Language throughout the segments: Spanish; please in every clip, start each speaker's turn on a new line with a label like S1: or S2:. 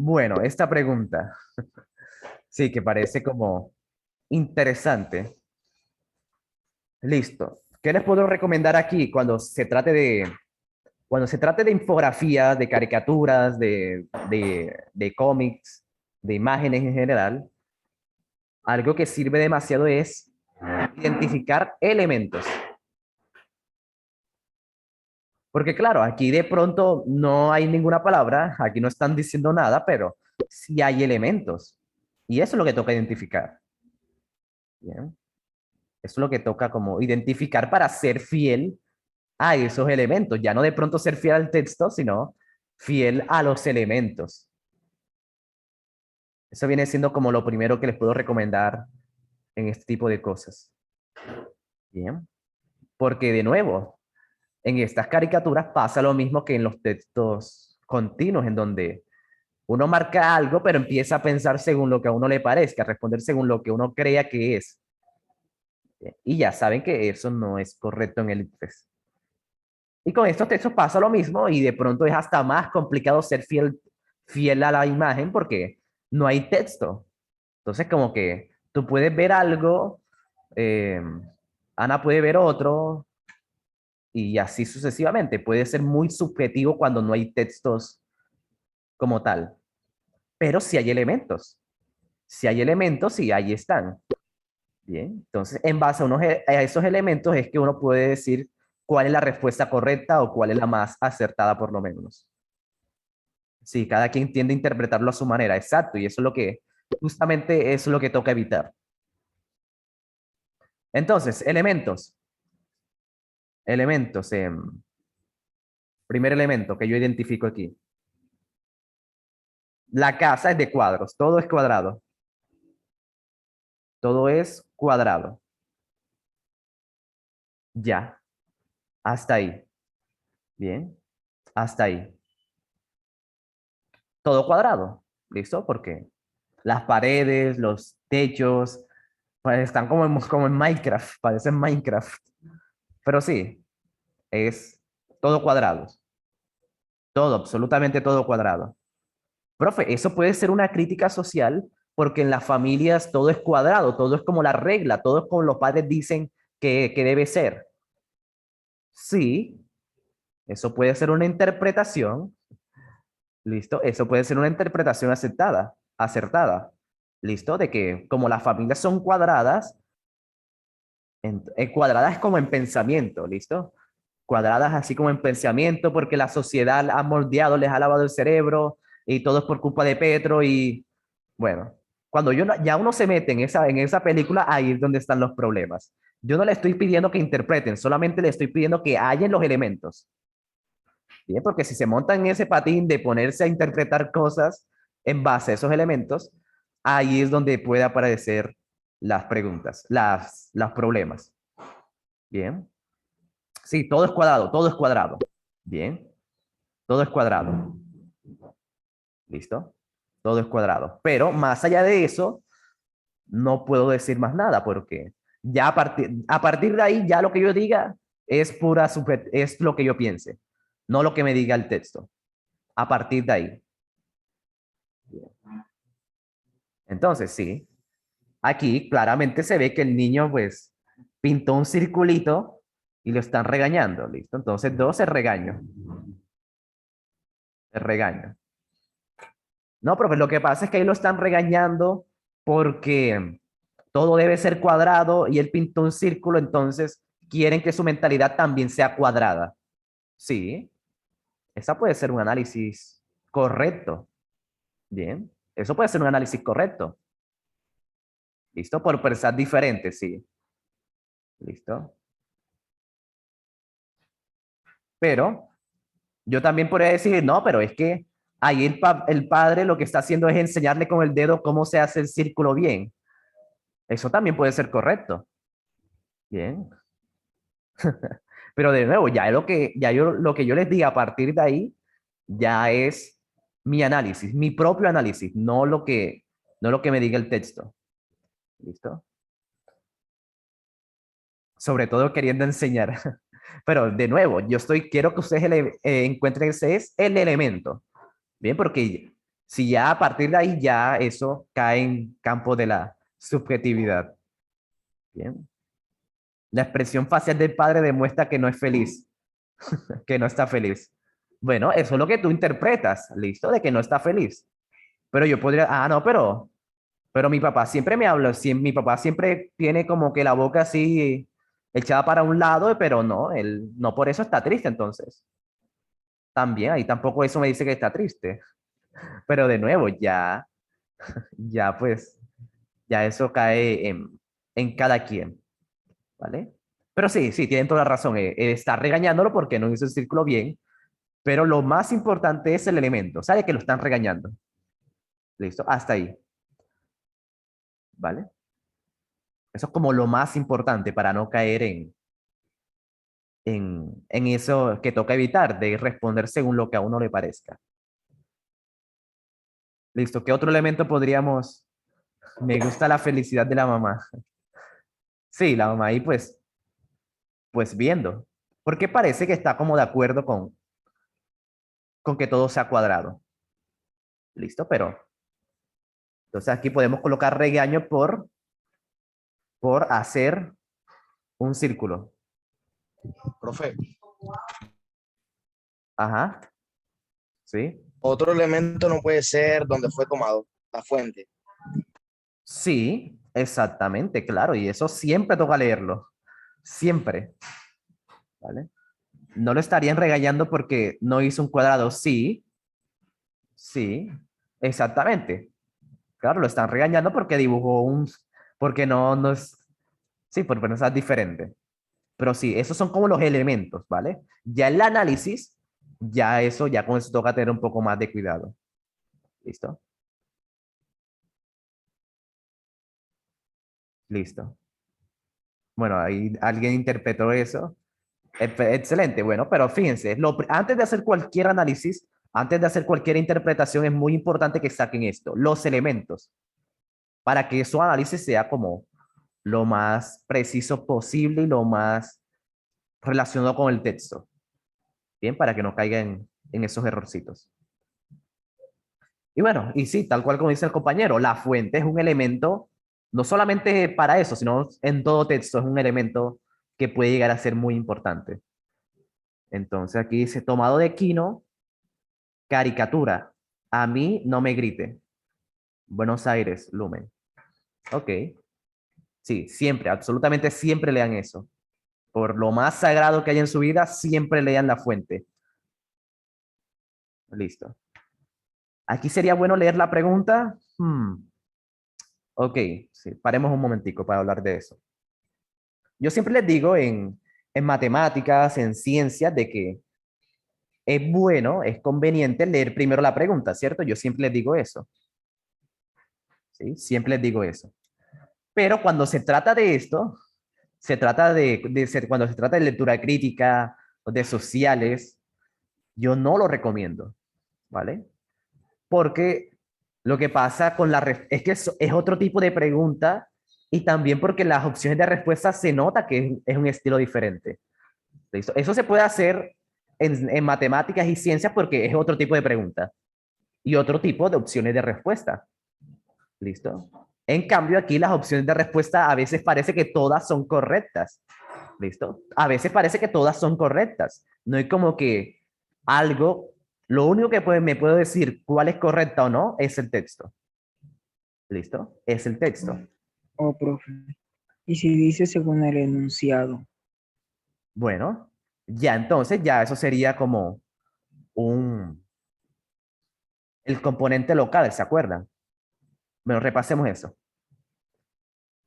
S1: Bueno, esta pregunta, sí, que parece como interesante. Listo. ¿Qué les puedo recomendar aquí cuando se trate de infografías, de caricaturas, de cómics, de imágenes en general? Algo que sirve demasiado es identificar elementos. Porque claro, aquí de pronto no hay ninguna palabra, aquí no están diciendo nada, pero sí hay elementos. Y eso es lo que toca identificar. Bien. Eso es lo que toca como identificar para ser fiel a esos elementos. Ya no de pronto ser fiel al texto, sino fiel a los elementos. Eso viene siendo como lo primero que les puedo recomendar en este tipo de cosas. Bien. Porque de nuevo, en estas caricaturas pasa lo mismo que en los textos continuos, en donde uno marca algo, pero empieza a pensar según lo que a uno le parezca, a responder según lo que uno crea que es. Y ya saben que eso no es correcto en el ICFES. Y con estos textos pasa lo mismo y de pronto es hasta más complicado ser fiel a la imagen porque no hay texto. Entonces como que tú puedes ver algo, eh, Ana puede ver otro y así sucesivamente. Puede ser muy subjetivo cuando no hay textos como tal. Pero si hay elementos. Si hay elementos, sí, ahí están. Bien, entonces en base a esos elementos es que uno puede decir cuál es la respuesta correcta o cuál es la más acertada por lo menos. Sí, cada quien tiende a interpretarlo a su manera, exacto, y eso es lo que, justamente eso es lo que toca evitar. Entonces, elementos, primer elemento que yo identifico aquí. La casa es de cuadros, todo es cuadrado, todo es cuadrado. Ya, hasta ahí. Bien, hasta ahí. Todo cuadrado, ¿listo? Porque las paredes, los techos, pues están como en Minecraft, parecen Minecraft. Pero sí, es todo cuadrado, todo, absolutamente todo cuadrado. Profe, eso puede ser una crítica social porque en las familias todo es cuadrado, todo es como la regla, todo es como los padres dicen que debe ser. Sí, eso puede ser una interpretación, ¿listo? Eso puede ser una interpretación acertada, ¿listo? De que como las familias son cuadradas, cuadradas como en pensamiento, ¿listo? Cuadradas así como en pensamiento porque la sociedad ha moldeado, les ha lavado el cerebro y todo es por culpa de Petro y bueno, cuando ya uno se mete en esa película, ahí es donde están los problemas. Yo no le estoy pidiendo que interpreten, solamente le estoy pidiendo que hallen los elementos. ¿Bien? Porque si se montan en ese patín de ponerse a interpretar cosas en base a esos elementos, ahí es donde puede aparecer las preguntas, los problemas. Bien. Sí, todo es cuadrado, todo es cuadrado. Bien, todo es cuadrado. ¿Listo? Todo es cuadrado. Pero más allá de eso, no puedo decir más nada porque ya a partir de ahí, ya lo que yo diga es es lo que yo piense, no lo que me diga el texto. A partir de ahí. Entonces, sí, aquí claramente se ve que el niño pues pintó un circulito y lo están regañando, ¿listo? Entonces, dos es regaño, es regaño. No, profe, lo que pasa es que ahí lo están regañando porque todo debe ser cuadrado y él pintó un círculo, entonces quieren que su mentalidad también sea cuadrada. Sí, esa puede ser un análisis correcto. Bien, eso puede ser un análisis correcto. ¿Listo? Por pensar diferente, sí. ¿Listo? Pero yo también podría decir, no, pero es que ahí el padre lo que está haciendo es enseñarle con el dedo cómo se hace el círculo bien. Eso también puede ser correcto. Bien. Pero de nuevo, lo que yo les diga a partir de ahí, ya es mi análisis, mi propio análisis, no lo que me diga el texto. ¿Listo? Sobre todo queriendo enseñar. Pero de nuevo, quiero que ustedes encuentren ese es el elemento. Bien, porque Si ya a partir de ahí ya eso cae en campo de la subjetividad. Bien. La expresión facial del padre demuestra que no es feliz, que no está feliz. Bueno, eso es lo que tú interpretas, listo, de que no está feliz. Pero yo podría, no, pero mi papá siempre me habla, mi papá siempre tiene como que la boca así echada para un lado, pero no, él no por eso está triste entonces. También, ahí tampoco eso me dice que está triste. Pero de nuevo, ya pues, ya eso cae en cada quien, ¿vale? Pero sí, sí, tienen toda la razón. Está regañándolo porque no hizo el círculo bien, pero lo más importante es el elemento. Sabe que lo están regañando. Listo, hasta ahí, ¿vale? Eso es como lo más importante para no caer en eso que toca evitar, de responder según lo que a uno le parezca. Listo, ¿qué otro elemento podríamos? Me gusta la felicidad de la mamá. Sí, la mamá ahí pues viendo, porque parece que está como de acuerdo con que todo sea cuadrado. Listo, pero entonces aquí podemos colocar regaño por hacer un círculo.
S2: Profe,
S1: Ajá, sí.
S2: otro elemento no puede ser donde fue tomado, la fuente.
S1: Sí, exactamente, claro, y eso siempre toca leerlo, siempre, ¿vale? No lo estarían regañando porque no hizo un cuadrado, sí, sí, exactamente. Claro, lo están regañando porque dibujó porque no es, sí, porque no es diferente. Pero sí, esos son como los elementos, ¿vale? Ya el análisis, ya con eso toca tener un poco más de cuidado. ¿Listo? Listo. Bueno, ahí alguien interpretó eso. Excelente, bueno, pero fíjense, antes de hacer cualquier análisis, antes de hacer cualquier interpretación, es muy importante que saquen esto, los elementos, para que su análisis sea como lo más preciso posible y lo más relacionado con el texto. Bien, para que no caigan en esos errorcitos. Y bueno, y sí, tal cual como dice el compañero, la fuente es un elemento, no solamente para eso, sino en todo texto es un elemento que puede llegar a ser muy importante. Entonces aquí dice, tomado de Quino, caricatura. A mí no me grite. Buenos Aires, Lumen. Ok. Sí, siempre, absolutamente siempre lean eso. Por lo más sagrado que hay en su vida, siempre lean la fuente. Listo. Aquí sería bueno leer la pregunta. Ok, sí, paremos un momentico para hablar de eso. Yo siempre les digo en matemáticas, en ciencias, de que es bueno, es conveniente leer primero la pregunta, ¿cierto? Yo siempre les digo eso, ¿sí? Siempre les digo eso. Pero cuando se trata de esto, se trata cuando se trata de lectura crítica o de sociales, yo no lo recomiendo, ¿vale? Porque lo que pasa con es que es otro tipo de pregunta y también porque las opciones de respuesta se nota que es un estilo diferente. ¿Listo? Eso se puede hacer en matemáticas y ciencias porque es otro tipo de pregunta y otro tipo de opciones de respuesta. ¿Listo? En cambio, aquí las opciones de respuesta a veces parece que todas son correctas. ¿Listo? A veces parece que todas son correctas. No hay como que algo, lo único que me puedo decir cuál es correcta o no es el texto. ¿Listo? Es el texto.
S3: Oh, profe. Y si dice según el enunciado,
S1: Bueno, ya entonces, ya eso sería como un, el componente local, ¿se acuerdan? Bueno, repasemos eso.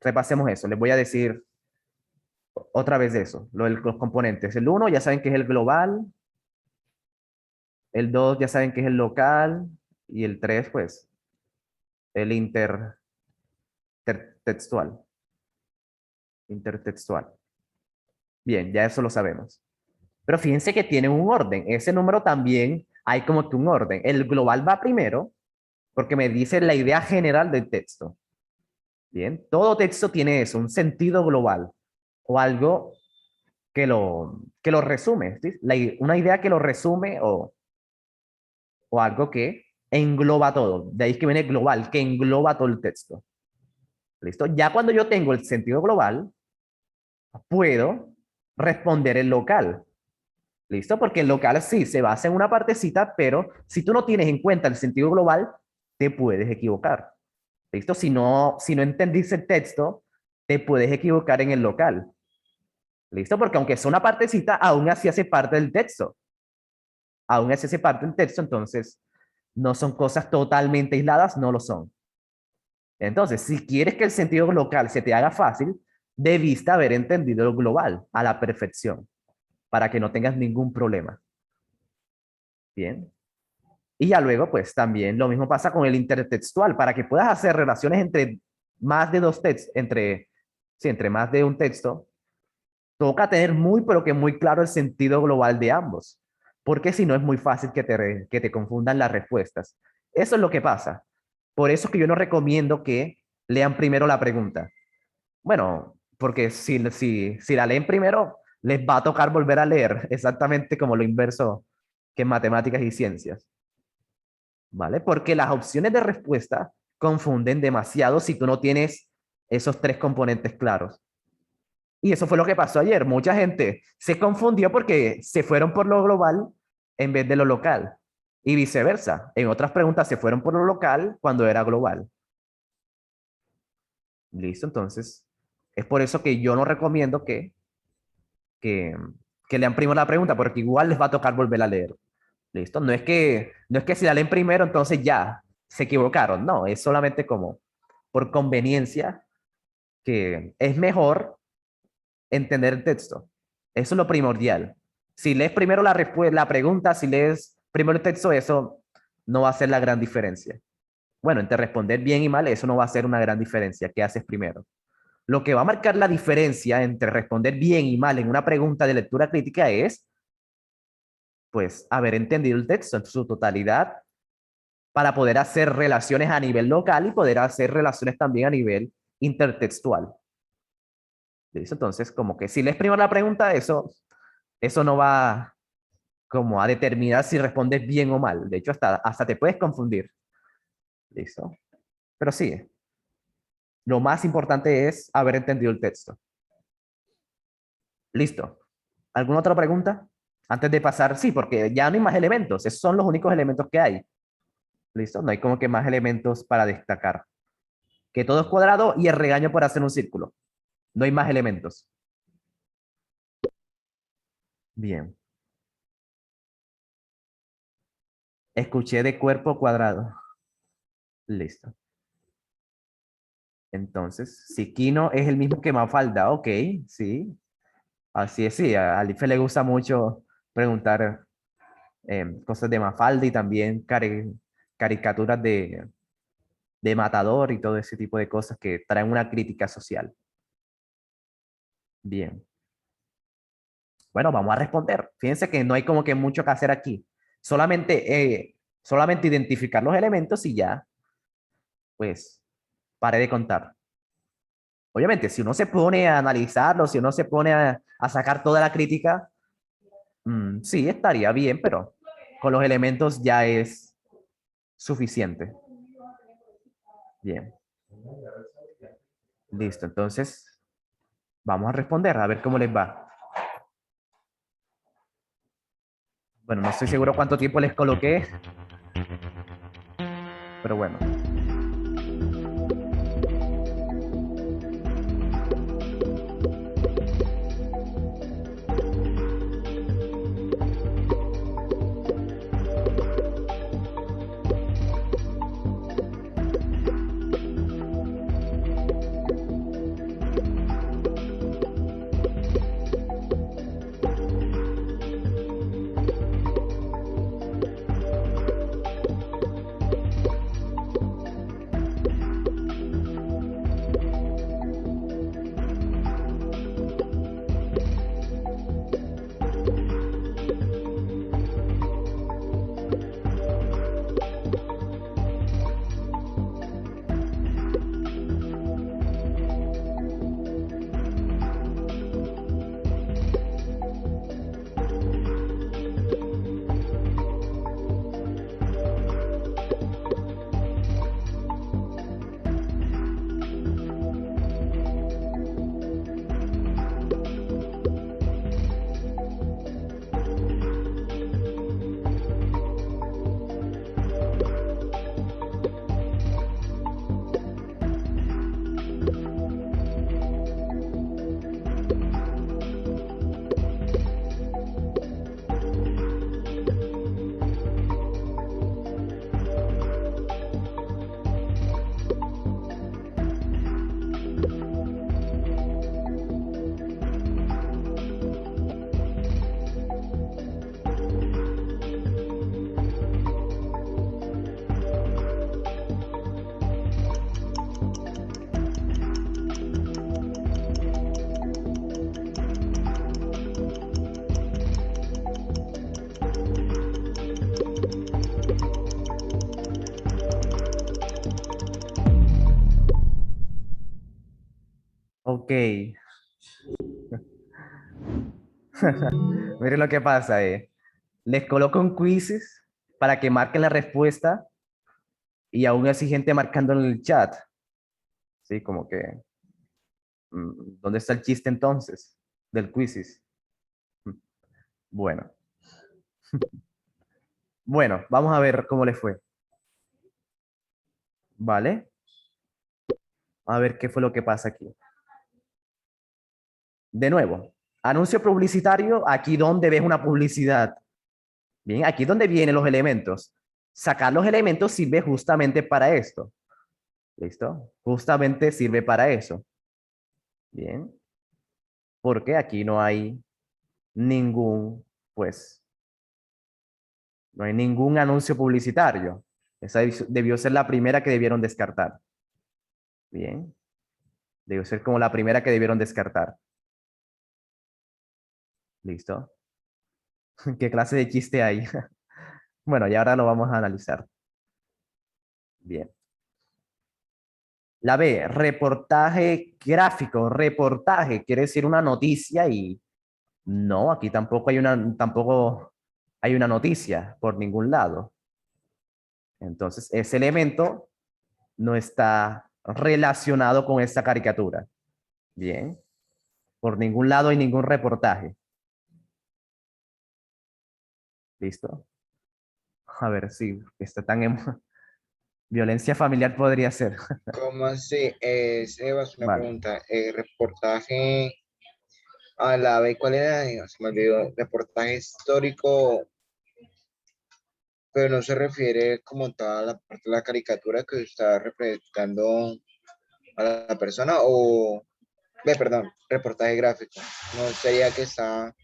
S1: Repasemos eso. Les voy a decir otra vez de eso, los componentes. El uno ya saben que es el global, el 2 ya saben que es el local y el 3 pues, el intertextual. Intertextual. Bien, ya eso lo sabemos. Pero fíjense que tiene un orden. Ese número también hay como que un orden. El global va primero porque me dice la idea general del texto. Bien, todo texto tiene eso, un sentido global o algo que lo resume. ¿Sí? Una idea que lo resume o algo que engloba todo. De ahí es que viene global, que engloba todo el texto. ¿Listo? Ya cuando yo tengo el sentido global, puedo responder el local. ¿Listo? Porque el local sí se basa en una partecita, pero si tú no tienes en cuenta el sentido global, te puedes equivocar. ¿Listo? Si no entendiste el texto, te puedes equivocar en el local. ¿Listo? Porque aunque es una partecita, aún así hace parte del texto. Aún así hace parte del texto, entonces no son cosas totalmente aisladas, no lo son. Entonces, si quieres que el sentido local se te haga fácil, debiste haber entendido lo global a la perfección, para que no tengas ningún problema. Bien. Y ya luego, pues también lo mismo pasa con el intertextual, para que puedas hacer relaciones entre más de dos textos, entre más de un texto, toca tener muy, pero que muy claro el sentido global de ambos, porque si no es muy fácil que te confundan las respuestas. Eso es lo que pasa. Por eso es que yo no recomiendo que lean primero la pregunta. Bueno, porque si la leen primero, les va a tocar volver a leer, exactamente como lo inverso que en matemáticas y ciencias. ¿Vale? Porque las opciones de respuesta confunden demasiado si tú no tienes esos tres componentes claros. Y eso fue lo que pasó ayer. Mucha gente se confundió porque se fueron por lo global en vez de lo local. Y viceversa. En otras preguntas se fueron por lo local cuando era global. Listo, entonces es por eso que yo no recomiendo que, que lean primero la pregunta, porque igual les va a tocar volver a leer. Listo, no es que si la leen primero, entonces ya se equivocaron. No, es solamente como por conveniencia que es mejor entender el texto. Eso es lo primordial. Si lees primero la pregunta, si lees primero el texto, eso no va a ser la gran diferencia. Bueno, entre responder bien y mal, eso no va a ser una gran diferencia. ¿Qué haces primero? Lo que va a marcar la diferencia entre responder bien y mal en una pregunta de lectura crítica es, pues, haber entendido el texto en su totalidad para poder hacer relaciones a nivel local y poder hacer relaciones también a nivel intertextual. ¿Listo? Entonces, como que si lees primero la pregunta, eso no va como a determinar si respondes bien o mal. De hecho, hasta te puedes confundir. ¿Listo? Pero sí, lo más importante es haber entendido el texto. ¿Listo? ¿Alguna otra pregunta? Antes de pasar, sí, porque ya no hay más elementos. Esos son los únicos elementos que hay. ¿Listo? No hay como que más elementos para destacar. Que todo es cuadrado y el regaño por hacer un círculo. No hay más elementos. Bien. Escuché de cuerpo cuadrado. Listo. Entonces, si Kino es el mismo que Mafalda, ok, sí. Así es, sí. A Alife le gusta mucho preguntar cosas de Mafalda y también caricaturas de Matador y todo ese tipo de cosas que traen una crítica social. Bien. Bueno, vamos a responder. Fíjense que no hay como que mucho que hacer aquí. Solamente identificar los elementos y ya, pues, pare de contar. Obviamente, si uno se pone a analizarlo, si uno se pone a sacar toda la crítica, sí, estaría bien, pero con los elementos ya es suficiente. Bien. Listo, entonces vamos a responder, a ver cómo les va. Bueno, no estoy seguro cuánto tiempo les coloqué, pero bueno. Ok. Miren lo que pasa, les coloco un quizzes para que marquen la respuesta y aún así gente marcando en el chat. Sí, como que, ¿dónde está el chiste entonces del quizzes? Bueno, bueno, vamos a ver cómo le fue. ¿Vale? A ver qué fue lo que pasa aquí. De nuevo, anuncio publicitario, aquí donde ves una publicidad. Bien, aquí donde vienen los elementos. Sacar los elementos sirve justamente para esto. ¿Listo? Justamente sirve para eso. Bien. Porque aquí no hay ningún, pues, no hay ningún anuncio publicitario. Esa debió ser la primera que debieron descartar. Bien. Debió ser como la primera que debieron descartar. ¿Listo? ¿Qué clase de chiste hay? Bueno, y ahora lo vamos a analizar. Bien. La B, reportaje gráfico. Reportaje quiere decir una noticia y no, aquí tampoco hay una noticia por ningún lado. Entonces, ese elemento no está relacionado con esta caricatura. Bien. Por ningún lado hay ningún reportaje. ¿Listo? A ver si está tan en violencia familiar podría ser.
S4: ¿Cómo así? Sebas, una
S1: Vale.
S4: pregunta. Reportaje a la vez, ¿cuál era? Se me olvidó. Reportaje histórico, pero no se refiere como tal a la parte de la caricatura que está representando a la persona o, perdón, reportaje gráfico. No sería que está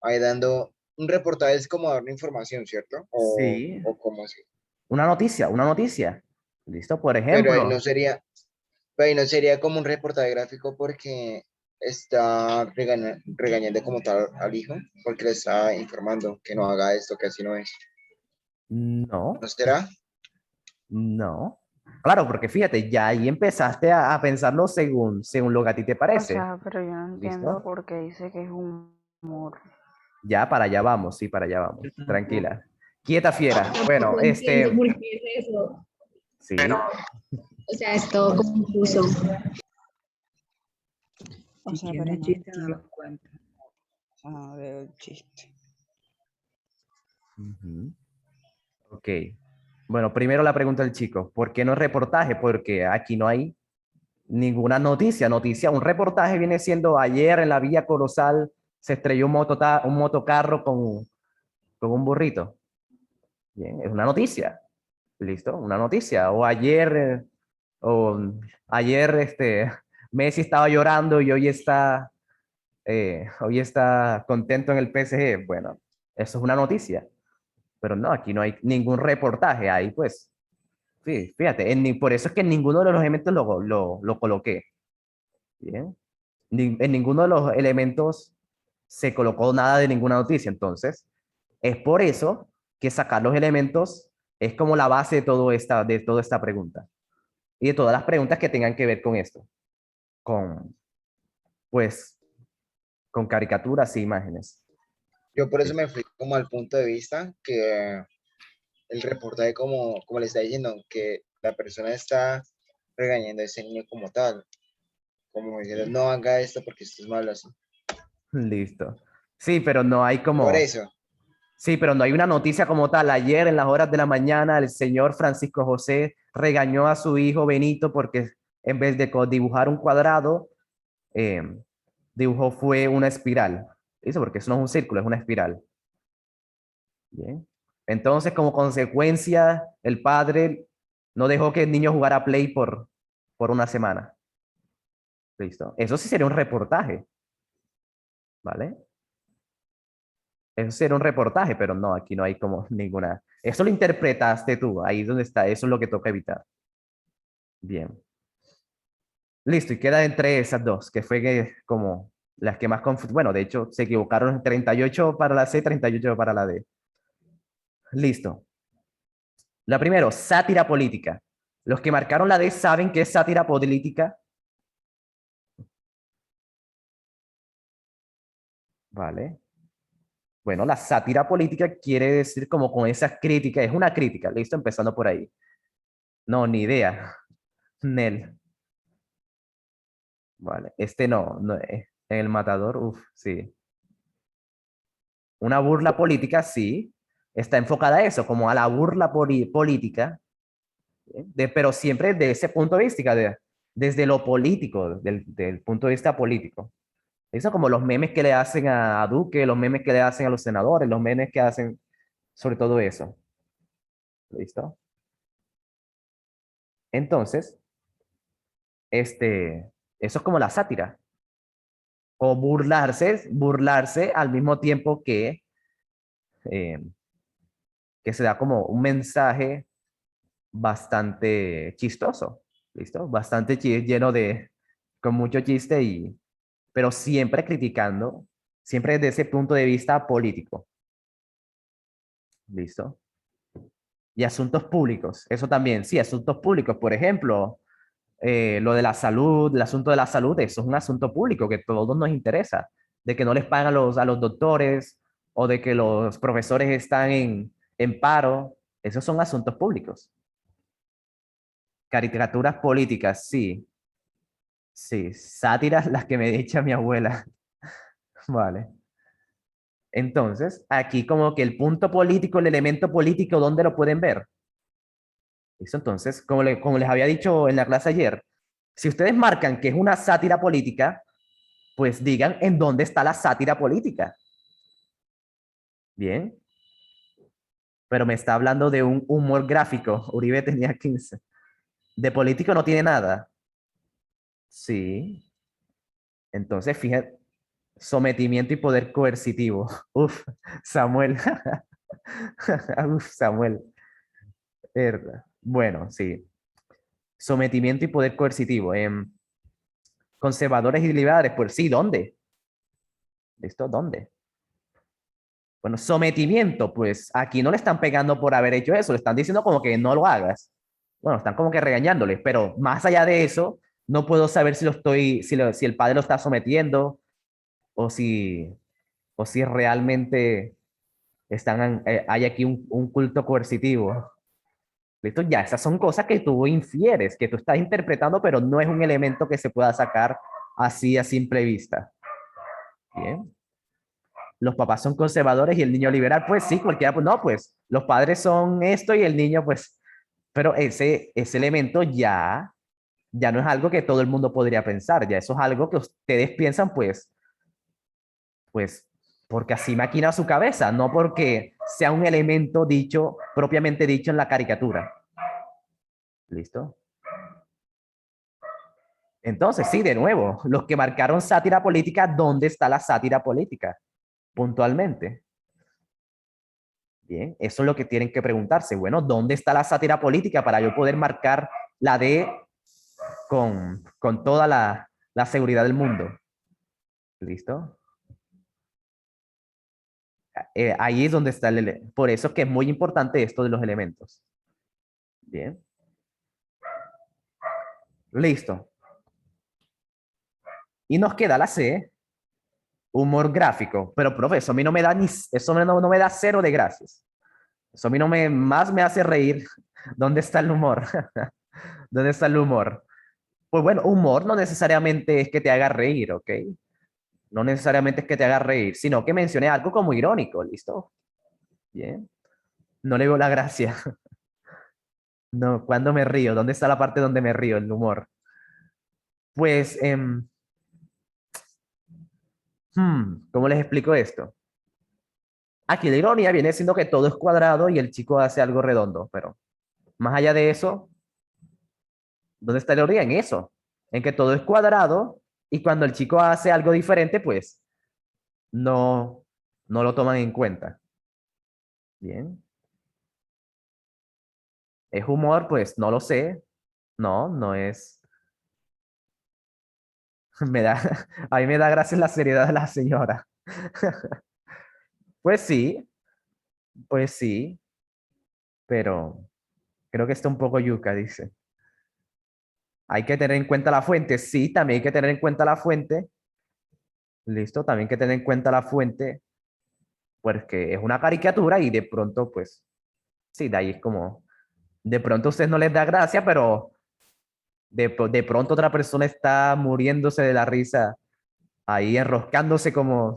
S4: ahí dando, un reportaje es como dar una información, ¿cierto?
S1: Sí.
S4: O como así.
S1: Una noticia, una noticia. ¿Listo? Por
S4: Pero ahí no
S1: ejemplo,
S4: sería, pero ahí no sería como un reportaje gráfico porque está regañando como tal al hijo, porque le está informando que no haga esto, que así no es.
S1: no,
S4: ¿No será?
S1: no. Claro, porque fíjate, ya ahí empezaste a pensarlo según lo que a ti te
S3: O
S1: parece.
S3: sea, pero yo no entiendo
S1: ¿Listo?
S3: por qué dice que es humor.
S1: Ya para allá vamos, sí, para allá vamos.
S3: Yo tampoco.
S1: Tranquila. Quieta fiera. Bueno,
S5: Tampoco entiendo por qué es eso.
S1: sí.
S5: O sea, es todo confuso.
S3: O
S6: Si
S3: sea, pero
S6: tiene
S3: no
S6: chiste, no
S3: entiendo.
S6: lo cuenta.
S3: No veo el chiste.
S1: Ujú. Ok. Bueno, primero la pregunta del chico. ¿Por qué no es reportaje? Porque aquí no hay ninguna noticia. Noticia, un reportaje viene siendo ayer en la Villa Colosal se estrelló un motocarro con un burrito. Bien, es una noticia. ¿Listo? Una noticia. O ayer Messi estaba llorando y hoy está contento en el PSG. Bueno, eso es una noticia. Pero no, aquí no hay ningún reportaje. Ahí pues, sí, fíjate, por eso es que en ninguno de los elementos lo coloqué. Bien. En ninguno de los elementos se colocó nada de ninguna noticia. Entonces, es por eso que sacar los elementos es como la base de toda esta pregunta. Y de todas las preguntas que tengan que ver con esto. Con, pues, con caricaturas e imágenes.
S4: Yo por eso
S1: ¿Listo?
S4: me fui como al punto de vista que el reportaje, como le está diciendo, que la persona está regañando a ese niño como tal, como diciendo, no haga esto porque esto es malo así.
S1: Listo. Sí, pero no hay
S4: Por
S1: como,
S4: eso,
S1: sí, pero no hay una noticia como tal. Ayer en las horas de la mañana el señor Francisco José regañó a su hijo Benito porque en vez de dibujar un cuadrado, eh, dibujó fue una espiral. Eso porque eso no es un círculo, es una espiral. Bien. Entonces, como consecuencia, el padre no dejó que el niño jugara Play por una semana. ¿Listo? Eso sí sería un reportaje, ¿vale? Eso sería un reportaje, pero no, aquí no hay como ninguna. Eso lo interpretaste tú, ahí es donde está, eso es lo que toca evitar. Bien. Listo, y queda entre esas dos, que fue como las que más bueno, de hecho, se equivocaron 38 para la C, 38 para la D. Listo. La primero, sátira política. Los que marcaron la D saben qué es sátira política. ¿vale? Bueno, la sátira política quiere decir como con esas críticas, es una crítica, listo, empezando por ahí. No, ni idea. Nel, vale. Este no, no en el matador, uff, sí. Una burla política, sí. Está enfocada a eso, como a la burla política, ¿eh? Pero siempre de ese punto de vista, desde lo político, del punto de vista político. Eso como los memes que le hacen a Duque, los memes que le hacen a los senadores, los memes que hacen sobre todo eso. ¿Listo? Entonces, eso es como la sátira. O burlarse al mismo tiempo eh, que se da como un mensaje bastante chistoso. ¿Listo? Bastante lleno con mucho chiste pero siempre criticando, siempre desde ese punto de vista político. ¿Listo? Y asuntos públicos, eso también, sí, asuntos públicos, por ejemplo, lo de la salud, el asunto de la salud, eso es un asunto público que a todos nos interesa, de que no les pagan a los doctores o de que los profesores están en paro, esos son asuntos públicos. Caricaturas políticas, sí, sí, sátiras las que me echa mi abuela, vale. Entonces, aquí como que el punto político, el elemento político, ¿dónde lo pueden ver? Eso entonces, como les había dicho en la clase ayer, si ustedes marcan que es una sátira política, pues digan en dónde está la sátira política. Bien, pero me está hablando de un humor gráfico. Uribe tenía 15. De político no tiene nada. Sí, entonces fíjate, sometimiento y poder coercitivo. Uf, Samuel. Uf, Samuel. Verdad. Bueno, sí. Sometimiento y poder coercitivo. Conservadores y liberales, pues sí, ¿dónde? ¿Listo? ¿Dónde? Bueno, sometimiento, pues aquí no le están pegando por haber hecho eso, le están diciendo como que no lo hagas. Bueno, están como que regañándole, pero más allá de eso, no puedo saber si si el padre lo está sometiendo o o si realmente hay aquí un culto coercitivo. ¿Listo? Ya, esas son cosas que tú infieres, que tú estás interpretando, pero no es un elemento que se pueda sacar así a simple vista. Bien. Los papás son conservadores y el niño liberal, pues sí, cualquiera, pues no, pues los padres son esto y el niño, pues, pero ese elemento ya no es algo que todo el mundo podría pensar, ya eso es algo que ustedes piensan, pues, porque así maquina su cabeza, no porque sea un elemento dicho, propiamente dicho en la caricatura. ¿Listo? Entonces, sí, de nuevo, los que marcaron sátira política, ¿dónde está la sátira política? Puntualmente. Bien, eso es lo que tienen que preguntarse. Bueno, ¿dónde está la sátira política para yo poder marcar la D con toda la seguridad del mundo? ¿Listo? Ahí es donde está por eso es que es muy importante esto de los elementos. Bien. Listo. Y nos queda la C, humor gráfico. Pero, profe, eso a mí no me da eso no me da cero de gracias. Eso a mí más me hace reír. ¿Dónde está el humor? ¿Dónde está el humor? Pues bueno, humor no necesariamente es que te haga reír, ¿ok? No necesariamente es que te haga reír, sino que mencione algo como irónico, ¿listo? Bien. No le veo la gracia. No, ¿cuándo me río? ¿Dónde está la parte donde me río, el humor? Pues, ¿cómo les explico esto? Aquí la ironía viene siendo que todo es cuadrado y el chico hace algo redondo, pero más allá de eso, ¿dónde está la ironía? En eso, en que todo es cuadrado y cuando el chico hace algo diferente, pues no, no lo toman en cuenta. Bien. ¿Es humor? Pues no lo sé. No, no es. A mí me da gracia la seriedad de la señora. Pues pues sí, pero creo que está un poco yuca, dice. Hay que tener en cuenta la fuente. Sí, también hay que tener en cuenta la fuente, ¿Listo? También que tener en cuenta la fuente, pues que es una caricatura y de pronto, pues, sí, de ahí es como, de pronto a ustedes no les da gracia, pero de pronto otra persona está muriéndose de la risa, ahí enroscándose como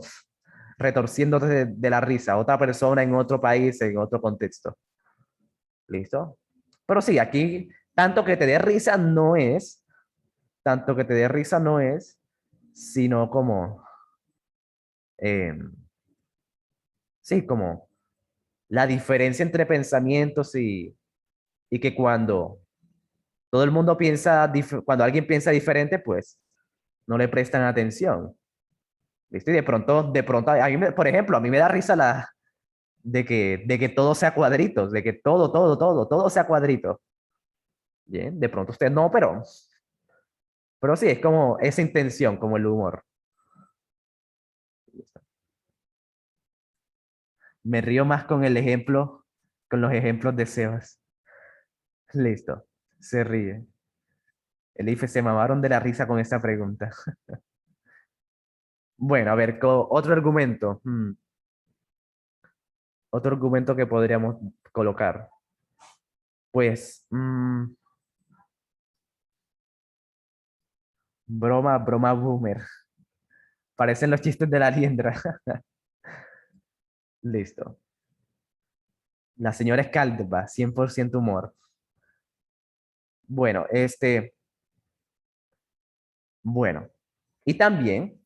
S1: retorciéndose de la risa, otra persona en otro país, en otro contexto. ¿Listo? Pero sí, aquí tanto que te dé risa no es, tanto que te dé risa no es, sino como, sí, como la diferencia entre pensamientos y que cuando todo el mundo piensa, cuando alguien piensa diferente, pues no le prestan atención. ¿Listo? Y de pronto, por ejemplo, a mí me da risa de que todo sea cuadritos, de que todo sea cuadritos. Bien, de pronto usted no, pero sí, es como esa intención, como el humor. Me río más con el ejemplo, con los ejemplos de Sebas. Listo, se ríe. El IFE se mamaron de la risa con esta pregunta. Bueno, a ver, otro argumento. Otro argumento que podríamos colocar. Pues, broma boomer. Parecen los chistes de la liendra. Listo. La señora es Caldeba, 100% humor. Bueno, bueno. Y también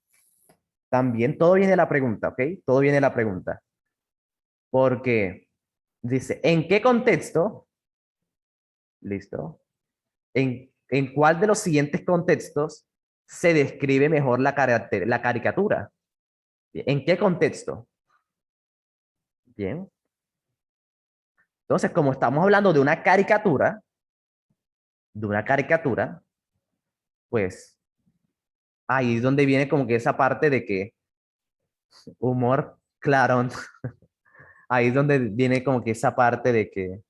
S1: todo viene de la pregunta, ¿ok? Todo viene de la pregunta. Porque dice, ¿en qué contexto? Listo. ¿En cuál de los siguientes contextos se describe mejor la caricatura? ¿En qué contexto? Bien. Entonces, como estamos hablando de una caricatura, pues ahí es donde viene como que esa parte de que humor, claro, ahí es donde viene como que esa parte de que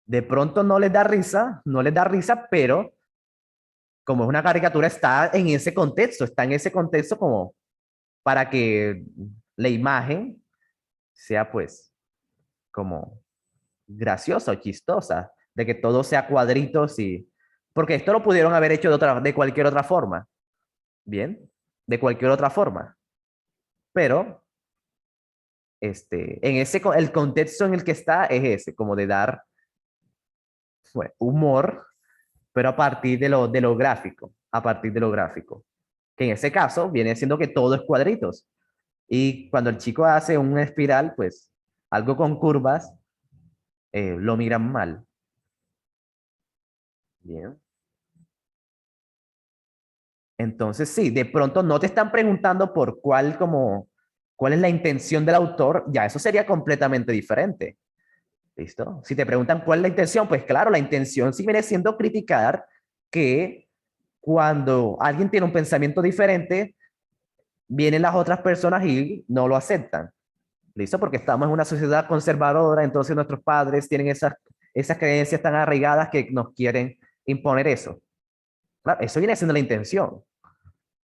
S1: de pronto no les da risa, pero como es una caricatura, está en ese contexto como para que la imagen sea pues como graciosa o chistosa, de que todo sea cuadritos y... Porque esto lo pudieron haber hecho de cualquier otra forma, ¿bien? De cualquier otra forma. Pero, el contexto en el que está es ese, como de dar bueno, humor, pero a partir de lo gráfico, a partir de lo gráfico. Que en ese caso viene siendo que todo es cuadritos. Y cuando el chico hace una espiral, pues algo con curvas, lo miran mal. Bien. Entonces, sí, de pronto no te están preguntando cuál es la intención del autor, ya eso sería completamente diferente. ¿Listo? Si te preguntan cuál es la intención, pues claro, la intención sí viene siendo criticar que cuando alguien tiene un pensamiento diferente, vienen las otras personas y no lo aceptan. ¿Listo? Porque estamos en una sociedad conservadora, entonces nuestros padres tienen esas creencias tan arraigadas que nos quieren imponer eso. Claro, eso viene siendo la intención.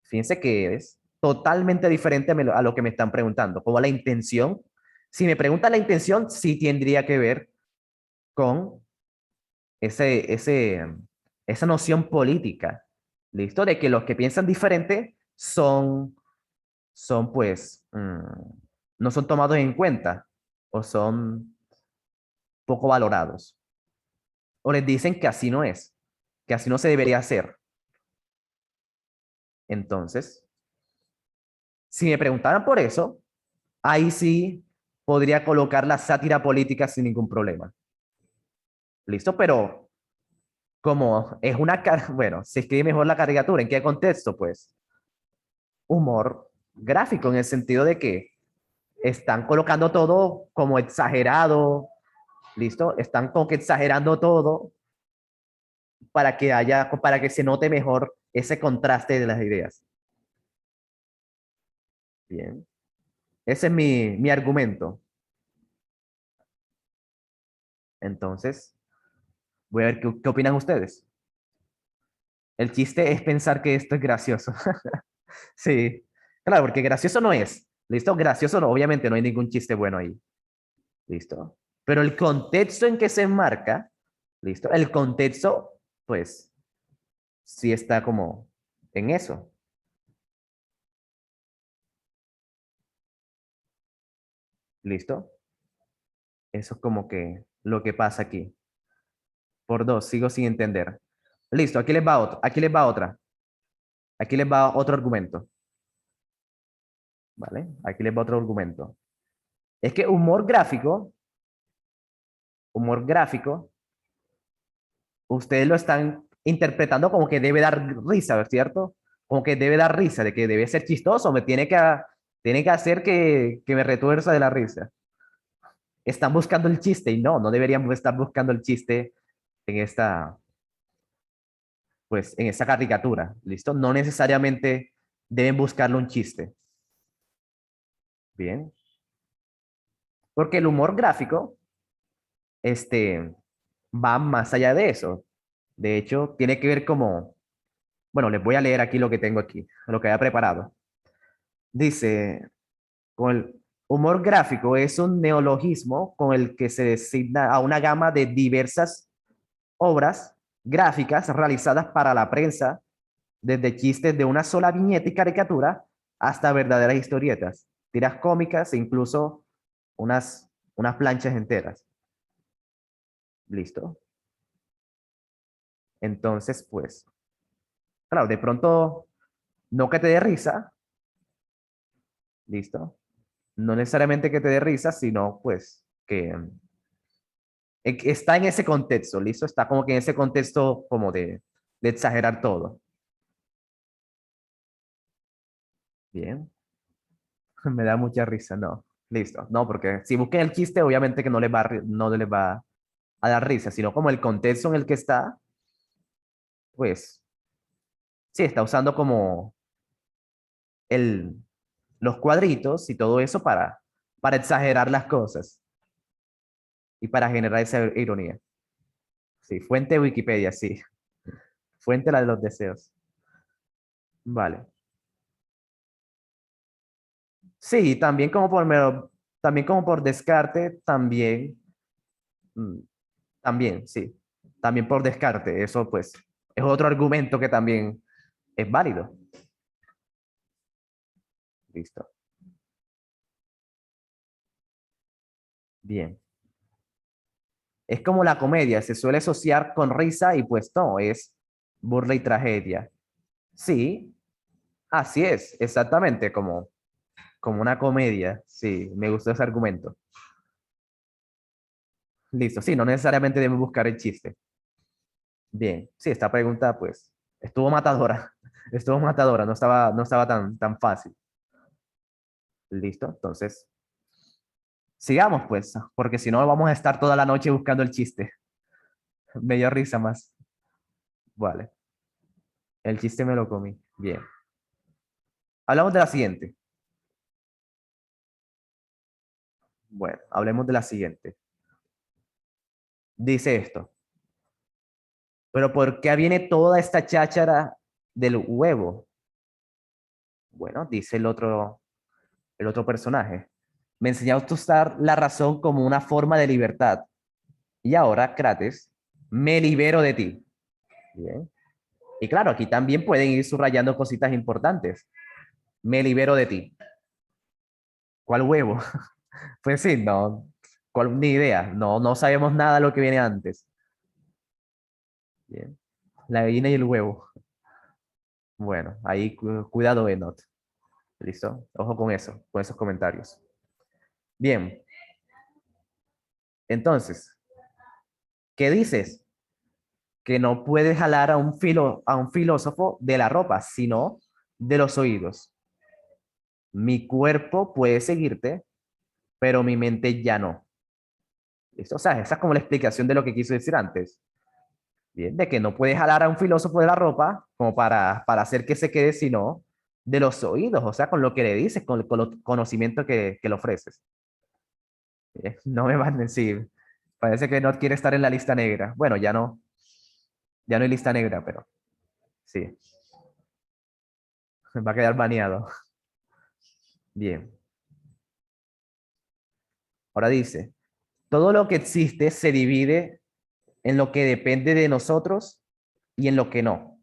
S1: Fíjense que es totalmente diferente a lo que me están preguntando. Como la intención, si me preguntan la intención, sí tendría que ver con esa noción política, ¿listo? De que los que piensan diferente son pues, no son tomados en cuenta o son poco valorados. O les dicen que así no es, que así no se debería hacer. Entonces, si me preguntaran por eso, ahí sí podría colocar la sátira política sin ningún problema. ¿Listo? Pero como es bueno, se escribe mejor la caricatura. ¿En qué contexto? Pues humor gráfico, en el sentido de que están colocando todo como exagerado, ¿listo? Están como que exagerando todo para que se note mejor ese contraste de las ideas. Bien. Ese es mi argumento. Entonces, voy a ver qué opinan ustedes. El chiste es pensar que esto es gracioso. Sí, Claro, porque gracioso no es. ¿Listo? Gracioso no, obviamente no hay ningún chiste bueno ahí. ¿Listo? Pero el contexto en que se enmarca, ¿listo? El contexto, pues, sí está como en eso. ¿Listo? Eso es como que lo que pasa aquí. Por dos, sigo sin entender. Listo, aquí les va otro, aquí les va otra. Aquí les va otro argumento. ¿Vale? Aquí les va otro argumento. Es que humor gráfico, ustedes lo están interpretando como que debe dar risa, ¿cierto? Como que debe dar risa, de que debe ser chistoso, tiene que hacer que me retuerza de la risa. Están buscando el chiste y no deberían estar buscando el chiste en esta, pues, en esa caricatura, ¿listo? No necesariamente deben buscarle un chiste. Bien. Porque el humor gráfico, este, va más allá de eso. De hecho, tiene que ver como, bueno, les voy a leer aquí lo que tengo aquí, lo que había preparado. Dice, con el humor gráfico es un neologismo con el que se designa a una gama de diversas obras gráficas realizadas para la prensa, desde chistes de una sola viñeta y caricatura hasta verdaderas historietas, tiras cómicas e incluso unas planchas enteras. ¿Listo? Entonces, pues, claro, de pronto, no que te dé risa, ¿listo? No necesariamente que te dé risa, sino pues que está en ese contexto, ¿listo? Está como que en ese contexto como de exagerar todo. Bien, me da mucha risa, no. Listo, no, porque si busquen el chiste, obviamente que no les va a dar risa, sino como el contexto en el que está, pues sí, está usando como el, los cuadritos y todo eso para exagerar las cosas y para generar esa ironía. Sí, fuente Wikipedia, sí. Fuente la de los deseos. Vale. Sí, también como por descarte, mm, también, sí. También por descarte. Eso pues es otro argumento que también es válido. Listo. Bien. Es como la comedia, se suele asociar con risa y pues no, es burla y tragedia. Sí, así es, exactamente, como una comedia. Sí, me gustó ese argumento. Listo, sí, no necesariamente debemos buscar el chiste. Bien, sí, esta pregunta pues estuvo matadora, estuvo matadora, no estaba tan fácil. Listo, entonces sigamos pues, porque si no vamos a estar toda la noche buscando el chiste. Me dio risa más. Vale, el chiste me lo comí. Bien, hablamos de la siguiente. Bueno, hablemos de la siguiente. Dice esto, pero ¿por qué viene toda esta cháchara del huevo? Bueno, dice el otro personaje. Me enseñaste a usar la razón como una forma de libertad. Y ahora, Crates, me libero de ti. Bien. Y claro, aquí también pueden ir subrayando cositas importantes. Me libero de ti. ¿Cuál huevo? Pues sí, no, ni idea. No sabemos nada de lo que viene antes. Bien. La gallina y el huevo. Bueno, ahí cuidado, Enot. ¿Listo? Ojo con esos comentarios. Bien, entonces, ¿qué dices? Que no puedes jalar a un filósofo de la ropa, sino de los oídos. Mi cuerpo puede seguirte, pero mi mente ya no. ¿Listo? O sea, esa es como la explicación de lo que quiso decir antes. Bien, de que no puedes jalar a un filósofo de la ropa como para hacer que se quede, sino de los oídos, o sea, con lo que le dices, con el conocimiento que le ofreces. No me van a decir, parece que no quiere estar en la lista negra. Bueno, ya no hay lista negra, pero sí, va a quedar baneado. Bien. Ahora dice, todo lo que existe se divide en lo que depende de nosotros y en lo que no.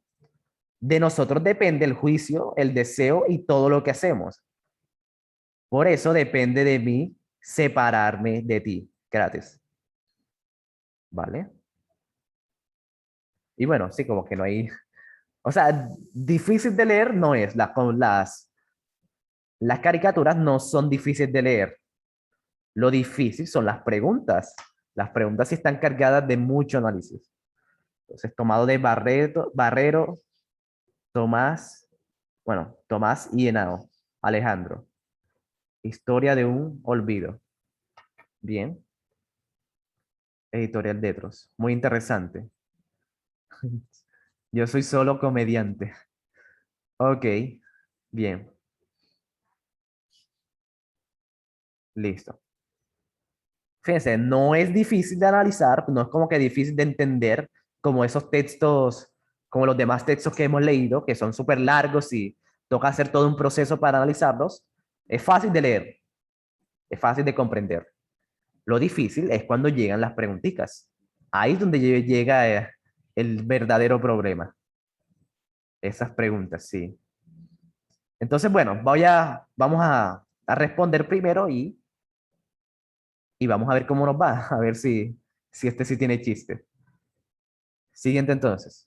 S1: De nosotros depende el juicio, el deseo y todo lo que hacemos. Por eso depende de mí separarme de ti, Crates. ¿Vale? Y bueno, sí, como que no hay... O sea, difícil de leer no es. Las caricaturas no son difíciles de leer. Lo difícil son las preguntas. Las preguntas sí están cargadas de mucho análisis. Entonces, tomado de Barrero, Tomás, bueno, Tomás y Henao, Alejandro. Historia de un olvido. Bien. Editorial Detros. Muy interesante. Yo soy solo comediante. Ok. Bien. Listo. Fíjense, no es difícil de analizar, no es como que difícil de entender como esos textos, como los demás textos que hemos leído, que son súper largos y toca hacer todo un proceso para analizarlos. Es fácil de leer, es fácil de comprender. Lo difícil es cuando llegan las preguntitas. Ahí es donde llega el verdadero problema. Esas preguntas, sí. Entonces, bueno, vamos a responder primero y vamos a ver cómo nos va, a ver si este sí tiene chiste. Siguiente entonces.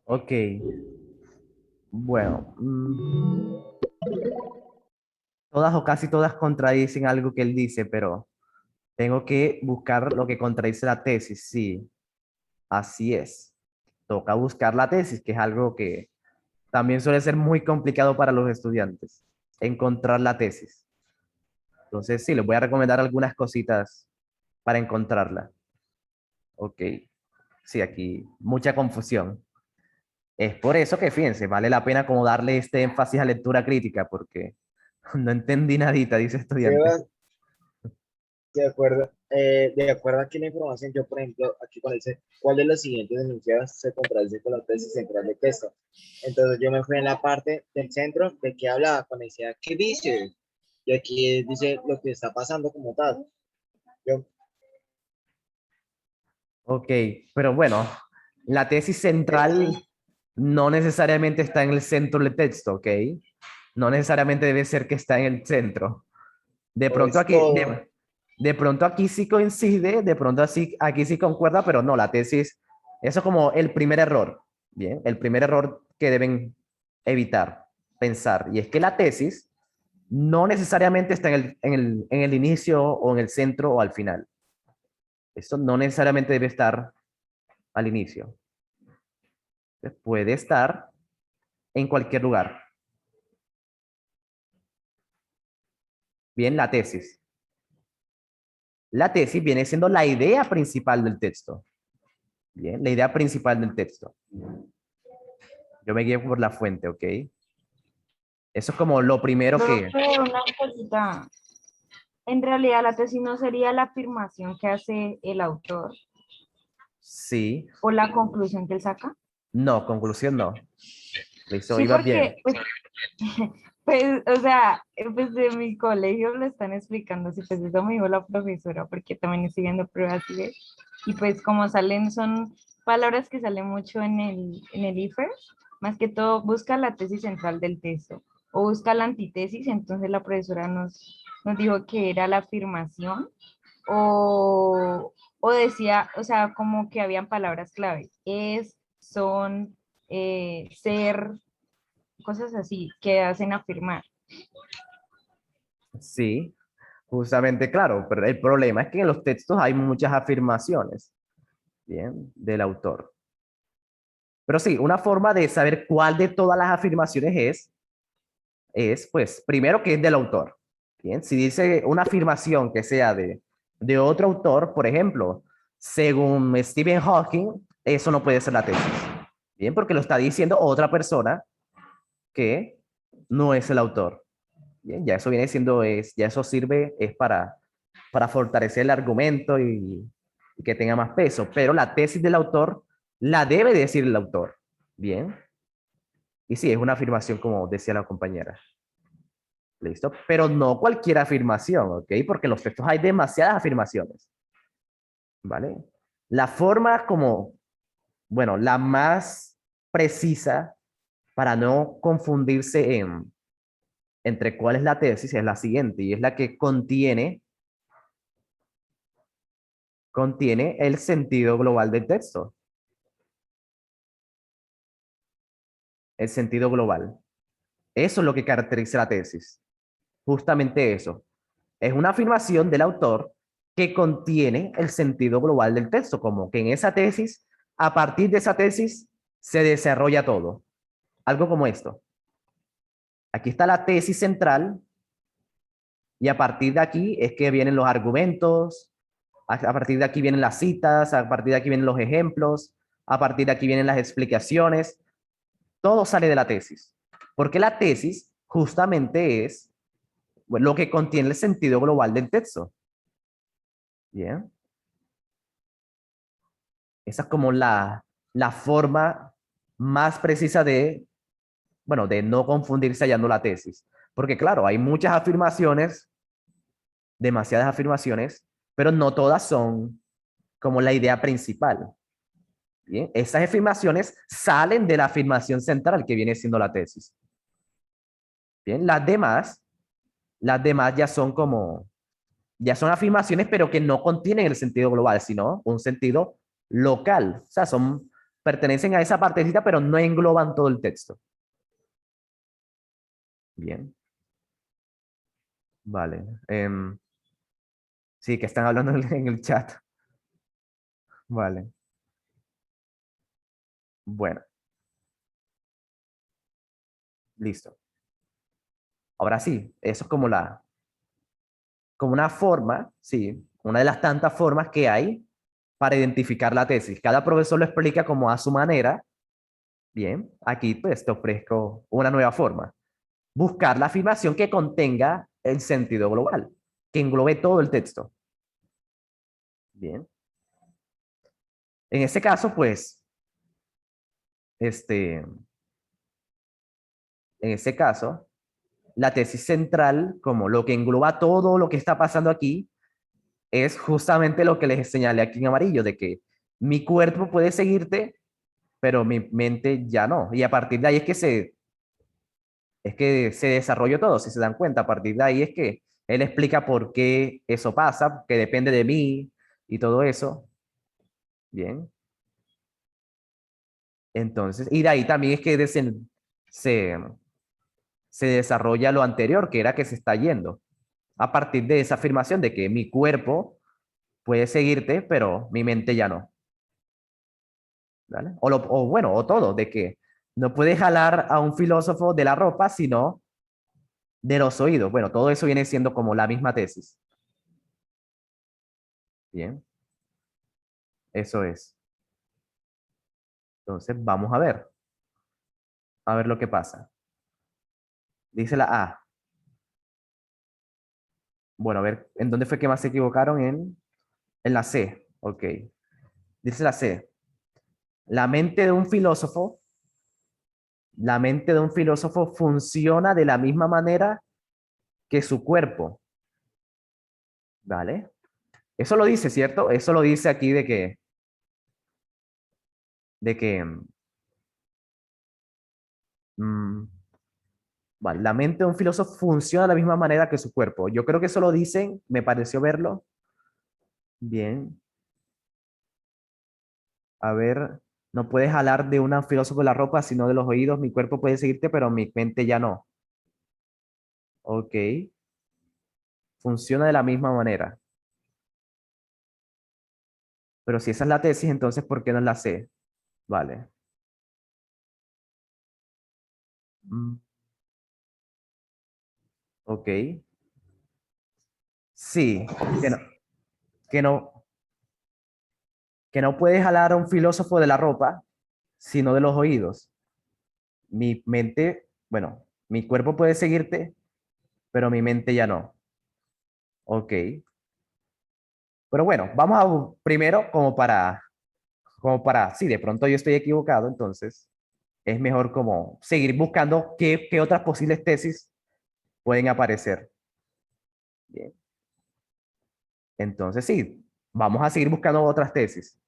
S1: Ok. Bueno, todas o casi todas contradicen algo que él dice, pero tengo que buscar lo que contradice la tesis. Sí, así es. Toca buscar la tesis, que es algo que también suele ser muy complicado para los estudiantes, encontrar la tesis. Entonces, sí, les voy a recomendar algunas cositas para encontrarla. Ok, sí, aquí mucha confusión. Es por eso que, fíjense, vale la pena como darle este énfasis a lectura crítica, porque no entendí nadita, dice estudiante.
S4: Sebas, de acuerdo aquí la información, yo por ejemplo, aquí cuando dice, ¿cuál de los siguientes enunciados se contradice con la tesis central de texto? Entonces yo me fui en la parte del centro de que hablaba, cuando decía, ¿qué dice? Y aquí dice lo que está pasando como tal. Yo,
S1: Ok, pero bueno, la tesis central no necesariamente está en el centro del texto, ¿ok? No necesariamente debe ser que está en el centro. De
S4: o
S1: pronto
S4: es
S1: aquí,
S4: todo,
S1: De pronto aquí sí coincide, de pronto así, aquí sí concuerda, pero no, la tesis, eso es como el primer error, ¿bien? El primer error que deben evitar, pensar, y es que la tesis no necesariamente está en el inicio o en el centro o al final. Esto no necesariamente debe estar al inicio. Puede estar en cualquier lugar. Bien, la tesis. La tesis viene siendo la idea principal del texto. Bien, la idea principal del texto. Yo me guío por la fuente, ¿ok? Eso es como lo primero que...
S6: Profe, una cosita. En realidad la tesis no sería la afirmación que hace el autor
S1: Sí,
S6: o la conclusión que él saca.
S1: no, conclusión no. Listo,
S6: Sí,
S1: ibas bien.
S6: porque, pues, o sea, pues de mi colegio lo están explicando, sí, pues eso me dijo la profesora, porque también estoy viendo pruebas y y pues como salen, son palabras que salen mucho en el IFER, más que todo busca la tesis central del texto o busca la antitesis, entonces la profesora nos dijo que era la afirmación o decía, o sea, como que habían palabras clave, es, son, ser, cosas así que hacen afirmar.
S1: Sí, justamente, claro, pero el problema es que en los textos hay muchas afirmaciones, bien, del autor. Pero sí, una forma de saber cuál de todas las afirmaciones pues, primero que es del autor. Bien, si dice una afirmación que sea de otro autor, por ejemplo, según Stephen Hawking, eso no puede ser la tesis. Bien, porque lo está diciendo otra persona que no es el autor. Bien, ya eso viene siendo, ya eso sirve es para fortalecer el argumento y que tenga más peso, pero la tesis del autor la debe decir el autor. Bien, y sí, es una afirmación como decía la compañera. ¿Listo? Pero no cualquier afirmación, ¿ok? Porque en los textos hay demasiadas afirmaciones, ¿vale? La forma como, bueno, la más precisa para no confundirse entre cuál es la tesis es la siguiente, y es la que contiene el sentido global del texto. El sentido global. Eso es lo que caracteriza la tesis. Justamente eso. Es una afirmación del autor que contiene el sentido global del texto, como que en esa tesis, a partir de esa tesis, se desarrolla todo. Algo como esto. Aquí está la tesis central y a partir de aquí es que vienen los argumentos, a partir de aquí vienen las citas, a partir de aquí vienen los ejemplos, a partir de aquí vienen las explicaciones. Todo sale de la tesis. Porque la tesis justamente es lo que contiene el sentido global del texto. Bien. Esa es como la forma más precisa de, bueno, de no confundirse hallando la tesis. Porque claro, hay muchas afirmaciones, demasiadas afirmaciones, pero no todas son como la idea principal. Bien, esas afirmaciones salen de la afirmación central que viene siendo la tesis. Bien, las demás ya son como, ya son afirmaciones, pero que no contienen el sentido global, sino un sentido local. O sea, pertenecen a esa partecita, pero no engloban todo el texto. Bien. Vale. Sí, que están hablando en el chat. Vale. Bueno, listo. Ahora sí, eso es como una forma, sí, una de las tantas formas que hay para identificar la tesis. Cada profesor lo explica como a su manera. Bien, aquí pues te ofrezco una nueva forma. Buscar la afirmación que contenga el sentido global, que englobe todo el texto. Bien. En ese caso, pues, en ese caso, la tesis central, como lo que engloba todo lo que está pasando aquí, es justamente lo que les señalé aquí en amarillo, de que mi cuerpo puede seguirte, pero mi mente ya no. Y a partir de ahí es que se desarrolló todo, si se dan cuenta. A partir de ahí es que Él explica por qué eso pasa, que depende de mí y todo eso. Bien. Entonces, y de ahí también es que se, se desarrolla lo anterior, que era que se está yendo. A partir de esa afirmación de que mi cuerpo puede seguirte, pero mi mente ya no. ¿Vale? O bueno, o todo, de que no puedes jalar a un filósofo de la ropa, sino de los oídos. Bueno, todo eso viene siendo como la misma tesis. Bien, eso es. Entonces, vamos a ver lo que pasa. Dice la A. Bueno, a ver, ¿en dónde fue que más se equivocaron? En la C. Ok. Dice la C. La mente de un filósofo, la mente de un filósofo funciona de la misma manera que su cuerpo. ¿Vale? Eso lo dice, ¿cierto? Eso lo dice aquí de que, mm, vale, la mente de un filósofo funciona de la misma manera que su cuerpo. Yo creo que eso lo dicen, me pareció verlo. Bien. A ver, no puedes jalar de un filósofo la ropa, sino de los oídos. Mi cuerpo puede seguirte, pero mi mente ya no. Ok. Funciona de la misma manera. Pero si esa es la tesis, entonces, ¿por qué no es la C? Vale. Mm, ok. Sí, que no, que no, que no puedes jalar a un filósofo de la ropa, sino de los oídos. Mi mente, bueno, mi cuerpo puede seguirte, pero mi mente ya no. Ok. Pero bueno, vamos a primero sí, de pronto yo estoy equivocado, entonces es mejor como seguir buscando qué otras posibles tesis pueden aparecer. Bien. Entonces sí, vamos a seguir buscando otras tesis.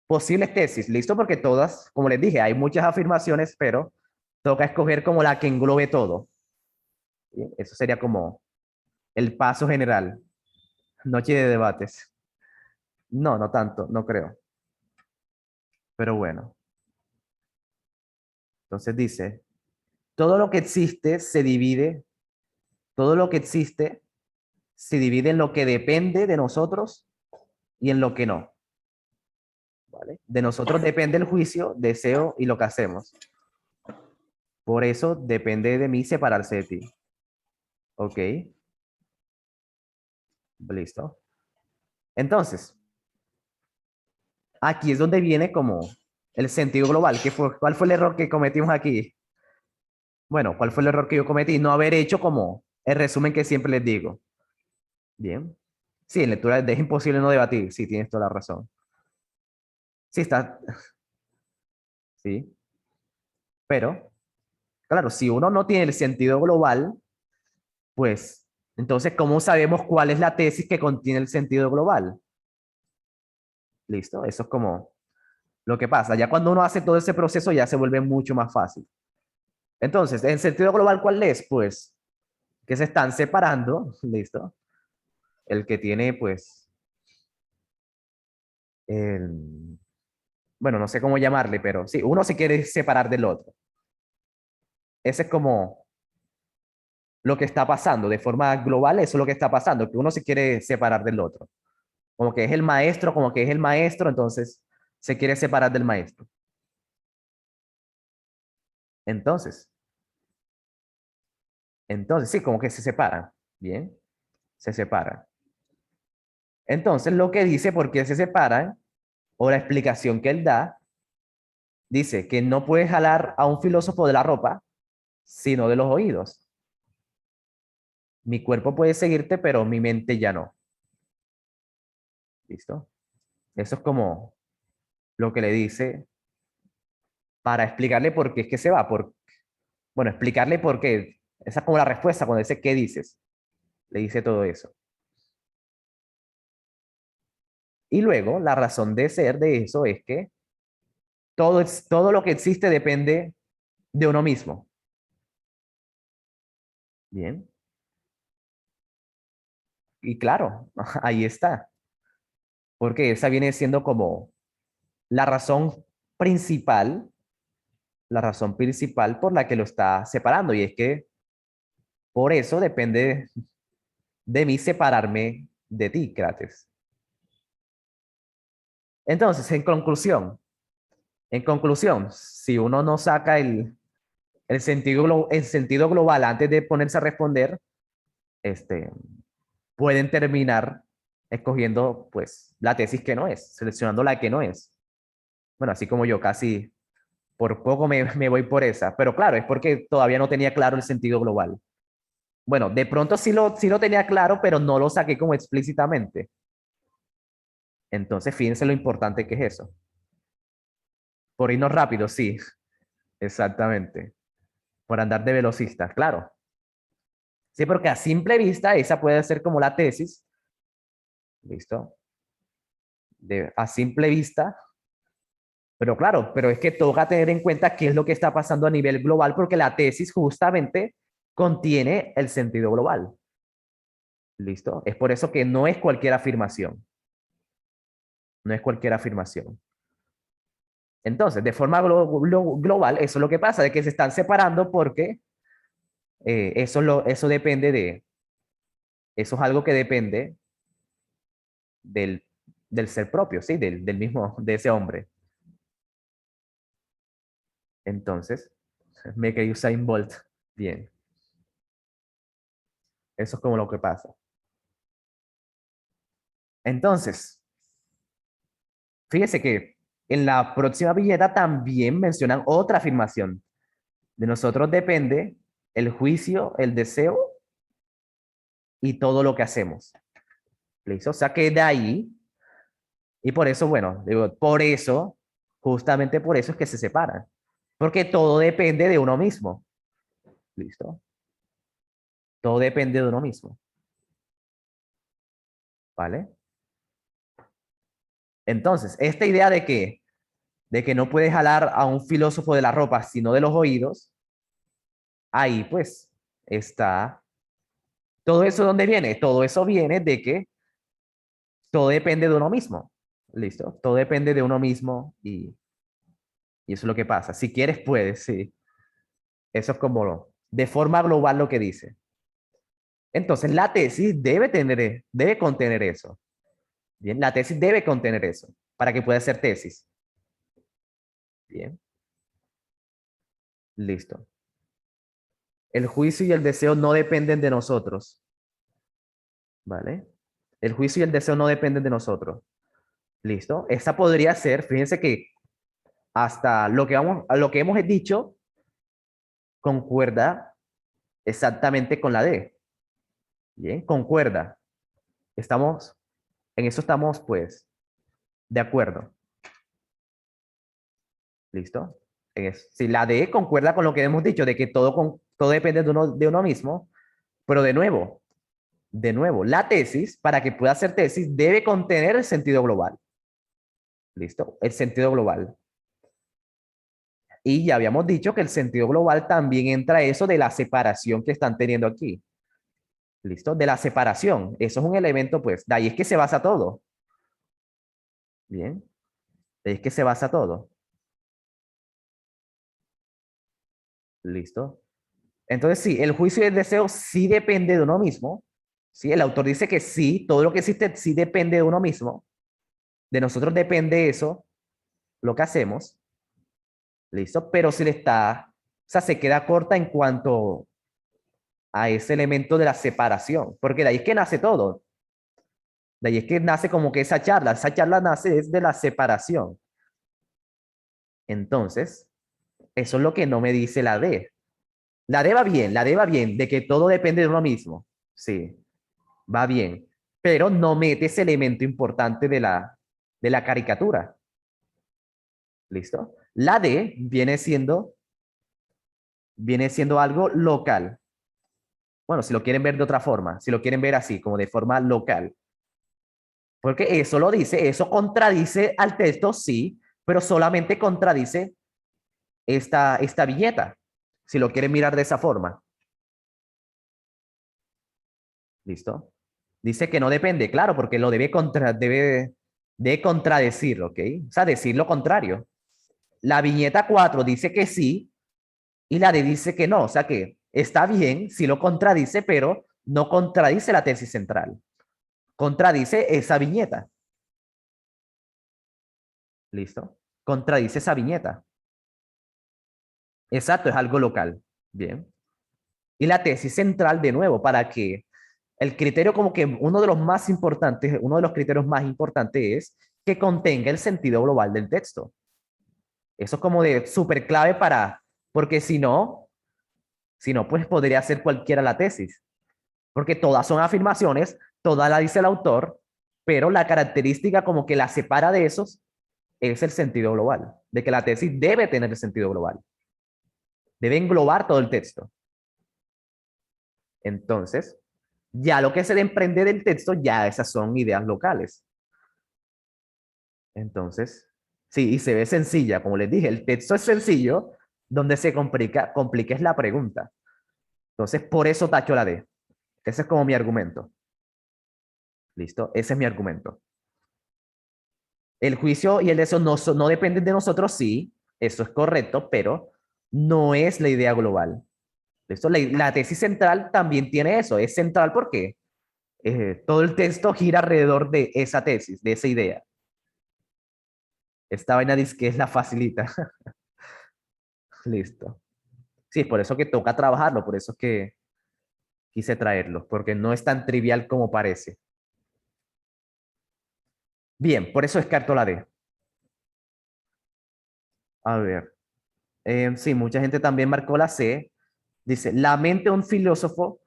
S1: Posibles tesis, listo, porque todas, como les dije, hay muchas afirmaciones, pero toca escoger como la que englobe todo. Bien, eso sería como el paso general. Noche de debates. No, no tanto, no creo. Pero bueno, entonces dice, todo lo que existe se divide, todo lo que existe se divide en lo que depende de nosotros y en lo que no. ¿Vale? De nosotros depende el juicio, deseo y lo que hacemos. Por eso depende de mí separarse de ti. ¿Ok? Listo. Entonces, aquí es donde viene como el sentido global. ¿Cuál fue el error que cometimos aquí? Bueno, ¿cuál fue el error que yo cometí? No haber hecho como el resumen que siempre les digo. Bien. Sí, en lectura es imposible no debatir. Sí, tienes toda la razón. Sí, está. Sí. Pero, claro, si uno no tiene el sentido global, pues, entonces, ¿cómo sabemos cuál es la tesis que contiene el sentido global? ¿Listo? Eso es como lo que pasa. Ya cuando uno hace todo ese proceso, ya se vuelve mucho más fácil. Entonces, ¿el sentido global cuál es? Pues, que se están separando, ¿listo? El que tiene, pues, el, bueno, no sé cómo llamarle, pero sí, uno se quiere separar del otro. Ese es como lo que está pasando de forma global, eso es lo que está pasando, que uno se quiere separar del otro. Como que es el maestro, como que es el maestro, entonces se quiere separar del maestro. Entonces, sí, como que se separan. Bien, se separan. Entonces, lo que dice por qué se separan, o la explicación que él da, dice que no puedes jalar a un filósofo de la ropa, sino de los oídos. Mi cuerpo puede seguirte, pero mi mente ya no. ¿Listo? Eso es como lo que le dice para explicarle por qué es que se va. Bueno, explicarle por qué. Esa es como la respuesta cuando dice, ¿qué dices? Le dice todo eso. Y luego, la razón de ser de eso es que todo lo que existe depende de uno mismo. Bien. y claro, ahí está. Porque esa viene siendo como la razón principal por la que lo está separando. Y es que por eso depende de mí separarme de ti, Crates. Entonces, en conclusión, si uno no saca el sentido global antes de ponerse a responder, este, pueden terminar escogiendo pues la tesis que no es, seleccionando la que no es. Bueno, así como yo casi por poco me voy por esa, pero claro, es porque todavía no tenía claro el sentido global. Bueno, de pronto sí lo tenía claro, pero no lo saqué como explícitamente. Entonces, fíjense lo importante que es eso. Por irnos rápido, sí, exactamente. Por andar de velocista, claro. Sí, porque a simple vista esa puede ser como la tesis. ¿Listo? A simple vista. Pero claro, pero es que toca tener en cuenta qué es lo que está pasando a nivel global, porque la tesis justamente contiene el sentido global. ¿Listo? Es por eso que no es cualquier afirmación. No es cualquier afirmación. Entonces, de forma global, eso es lo que pasa, de que se están separando porque eso depende eso es algo que depende del, del ser propio, ¿sí? Del mismo, de ese hombre. Entonces, me quedé Usain Bolt. Bien. Eso es como lo que pasa. Entonces, fíjese que en la próxima viñeta también mencionan otra afirmación. De nosotros depende el juicio, el deseo y todo lo que hacemos. ¿Listo? O sea que de ahí, y por eso, bueno, digo, por eso, justamente por eso es que se separan. Porque todo depende de uno mismo. ¿Listo? Todo depende de uno mismo. ¿Vale? Entonces, esta idea de que no puedes jalar a un filósofo de la ropa, sino de los oídos, ahí pues está. ¿Todo eso dónde viene? Todo eso viene de que todo depende de uno mismo. ¿Listo? Todo depende de uno mismo y eso es lo que pasa. Si quieres, puedes, sí. Eso es como de forma global lo que dice. Entonces, la tesis debe contener eso. Bien, la tesis debe contener eso para que pueda ser tesis. Bien. Listo. El juicio y el deseo no dependen de nosotros. ¿Vale? El juicio y el deseo no dependen de nosotros. ¿Listo? Esa podría ser, fíjense que hasta lo que hemos dicho concuerda exactamente con la D. Bien, concuerda. En eso estamos pues de acuerdo. ¿Listo? Si la D concuerda con lo que hemos dicho de que todo depende de uno mismo, pero de nuevo, la tesis, para que pueda ser tesis, debe contener el sentido global. ¿Listo? El sentido global. Y ya habíamos dicho que el sentido global también entra eso de la separación que están teniendo aquí. ¿Listo? De la separación. Eso es un elemento, pues, de ahí es que se basa todo. Bien. De ahí es que se basa todo. ¿Listo? Entonces, sí, el juicio y el deseo sí depende de uno mismo. Sí, el autor dice que sí, todo lo que existe sí depende de uno mismo. De nosotros depende eso, lo que hacemos. ¿Listo? Pero o sea, se queda corta en cuanto a ese elemento de la separación, porque de ahí es que nace todo. De ahí es que nace como que esa charla nace desde la separación. Entonces, eso es lo que no me dice la D. La D va bien, de que todo depende de uno mismo. Sí, va bien. Pero no mete ese elemento importante de la caricatura. ¿Listo? La D viene siendo algo local. Bueno, si lo quieren ver de otra forma, si lo quieren ver así, como de forma local. Porque eso lo dice, eso contradice al texto, sí, pero solamente contradice esta viñeta, si lo quieren mirar de esa forma. ¿Listo? Dice que no depende, claro, porque lo debe de contradecir, ¿ok? O sea, decir lo contrario. La viñeta 4 dice que sí y la D dice que no. O sea que está bien si lo contradice, pero no contradice la tesis central. Contradice esa viñeta. ¿Listo? Contradice esa viñeta. Exacto, es algo local. Bien. Y la tesis central, de nuevo, para que el criterio como que uno de los más importantes, uno de los criterios más importantes es que contenga el sentido global del texto. Eso es como de súper clave porque si no, pues podría ser cualquiera la tesis. Porque todas son afirmaciones, todas la dice el autor, pero la característica como que la separa de esos es el sentido global, de que la tesis debe tener el sentido global. Debe englobar todo el texto. Entonces, ya lo que se emprende del texto, ya esas son ideas locales. Entonces, sí, y se ve sencilla, como les dije, el texto es sencillo, donde se complica es la pregunta. Entonces, por eso tacho la D. Ese es como mi argumento. ¿Listo? Ese es mi argumento. El juicio y el deseo no dependen de nosotros, sí, eso es correcto, pero no es la idea global. ¿Listo? La tesis central también tiene eso, es central porque todo el texto gira alrededor de esa tesis, de esa idea. Esta vaina dice que es la facilita. Listo. Sí, es por eso que toca trabajarlo, por eso es que quise traerlo, porque no es tan trivial como parece. Bien, por eso descarto la D. A ver. Sí, mucha gente también marcó la C. Dice, la mente de un filósofo